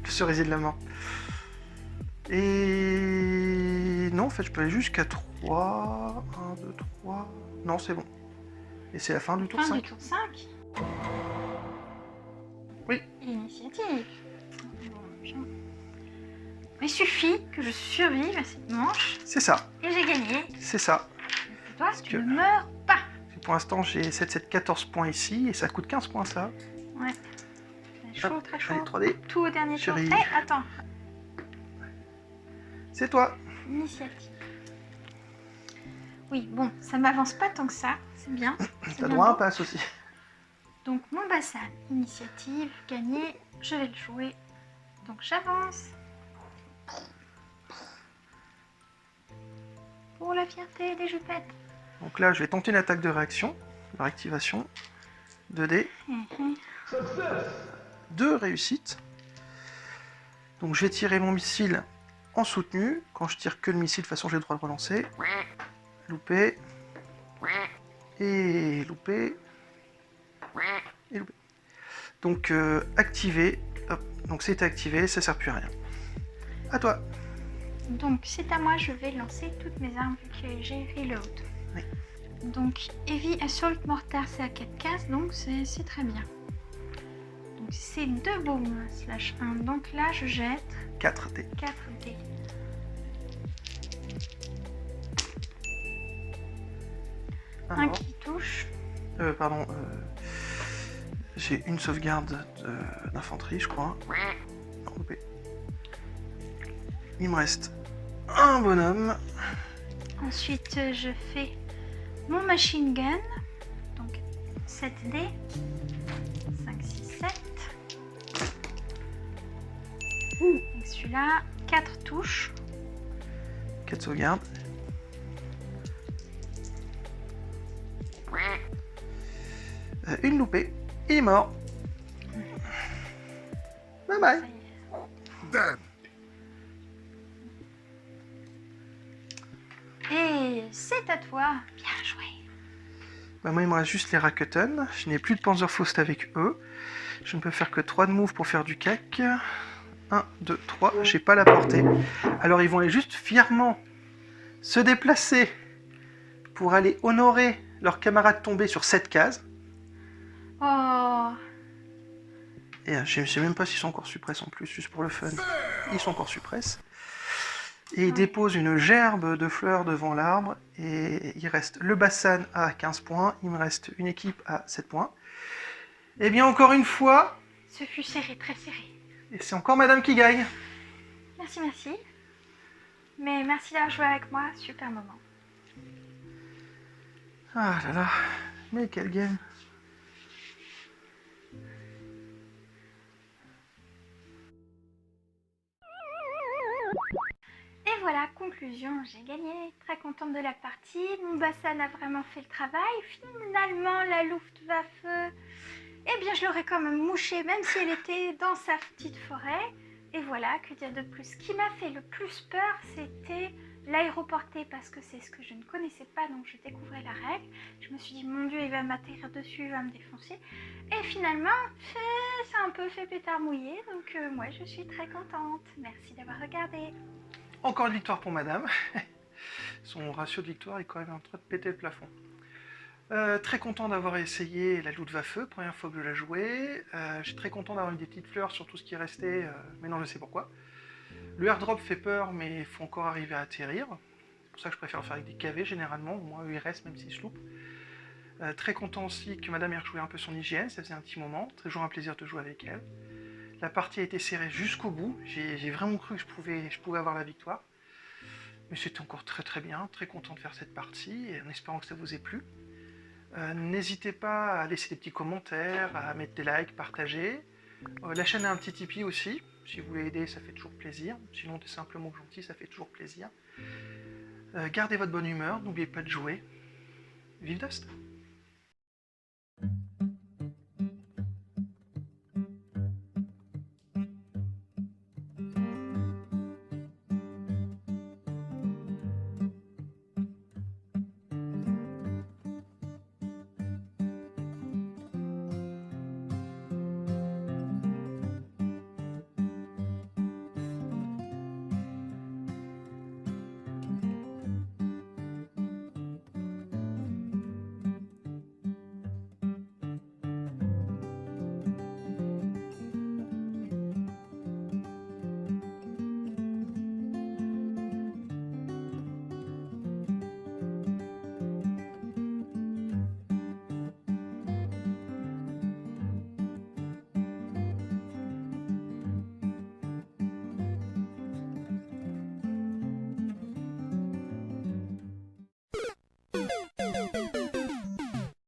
cerisier de la mort. Et non, en fait, je peux aller jusqu'à 3. 1, 2, 3. Non, c'est bon. Et c'est la fin du tour Fin 5. du tour 5. Oui. Initiative. Bon, bien. Il suffit que je survive à cette manche C'est ça, et j'ai gagné. c'est ça. Et toi, tu que- ne meurs pas. Pour l'instant, j'ai 7, 14 points ici et ça coûte 15 points ça. Ouais. Très chaud, très chaud. Allez, 3D. Tout au dernier tour. Chérie. Eh, attends. C'est toi. Initiative. Oui, bon, ça m'avance pas tant que ça. C'est bien. c'est T'as bien droit à un beau. pass aussi. Donc mon bassin, initiative, gagné, je vais le jouer. Donc j'avance. Pour la fierté des jupettes. Donc là, je vais tenter une attaque de réaction, de réactivation. 2D, Mhm. 2 réussites. Donc je vais tirer mon missile en soutenu. Quand je tire que le missile, de toute façon, j'ai le droit de relancer. Loupé. Et loupé. Et loupé. Donc activé. Hop. Donc c'est activé, ça sert plus à rien. À toi. Donc c'est à moi, je vais lancer toutes mes armes vu que j'ai reload. Oui. Donc Heavy Assault Mortar c'est à 4 cases, donc c'est très bien. Donc c'est 2 baumes slash 1. Donc là je jette 4D. 4 dés. Un Alors, qui touche. pardon. J'ai une sauvegarde d'infanterie, je crois. Non, loupé. Il me reste un bonhomme. Ensuite je fais mon machine gun. Donc 7 dés. 5, 6, 7. Donc celui-là, 4 touches. 4 sauvegardes. Une loupée. Il est mort. Bye bye. Ça y est. Et c'est à toi. Bien joué. Bah moi il me reste juste les Rakuten. Je n'ai plus de Panzerfaust avec eux. Je ne peux faire que 3 de move pour faire du cac. 1, 2, 3. J'ai pas la portée. Alors ils vont aller juste fièrement se déplacer pour aller honorer leurs camarades tombés sur cette case. Oh. Et je ne sais même pas s'ils sont encore suppress en plus, juste pour le fun. Ils sont encore suppress. Et ils déposent une gerbe de fleurs devant l'arbre. Et il reste le Bassan à 15 points. Il me reste une équipe à 7 points. Et bien encore une fois, Ce fut serré, très serré. et c'est encore madame qui gagne. Merci, merci. Mais merci d'avoir joué avec moi. Super moment. Ah là là, mais quel game. Et voilà, conclusion, j'ai gagné, très contente de la partie, mon bassin a vraiment fait le travail, finalement la Luftwaffe, eh bien je l'aurais quand même mouchée même si elle était dans sa petite forêt, et voilà, que dire de plus. Ce qui m'a fait le plus peur, c'était l'aéroporté, parce que c'est ce que je ne connaissais pas, donc je découvrais la règle, je me suis dit mon dieu il va m'atterrir dessus, il va me défoncer, et finalement ça a un peu fait pétard mouillé, donc moi je suis très contente, merci d'avoir regardé. Encore une victoire pour madame. Son ratio de victoire est quand même en train de péter le plafond. Très content d'avoir essayé la Luftwaffe, première fois que je la jouais. Je suis très content d'avoir eu des petites fleurs sur tout ce qui restait, mais non je sais pourquoi. Le airdrop fait peur, mais il faut encore arriver à atterrir. C'est pour ça que je préfère le faire avec des KV généralement, au moins eux ils restent même s'ils se loupent. Très content aussi que madame ait rejoué un peu son hygiène, ça faisait un petit moment. Toujours un plaisir de jouer avec elle. La partie a été serrée jusqu'au bout, j'ai vraiment cru que je pouvais avoir la victoire. Mais c'était encore très très bien, très content de faire cette partie, et en espérant que ça vous ait plu. N'hésitez pas à laisser des petits commentaires, à mettre des likes, partager. La chaîne a un petit Tipeee aussi, si vous voulez aider ça fait toujours plaisir. Sinon t'es simplement gentil, ça fait toujours plaisir. Gardez votre bonne humeur, n'oubliez pas de jouer. Vive Dust! on.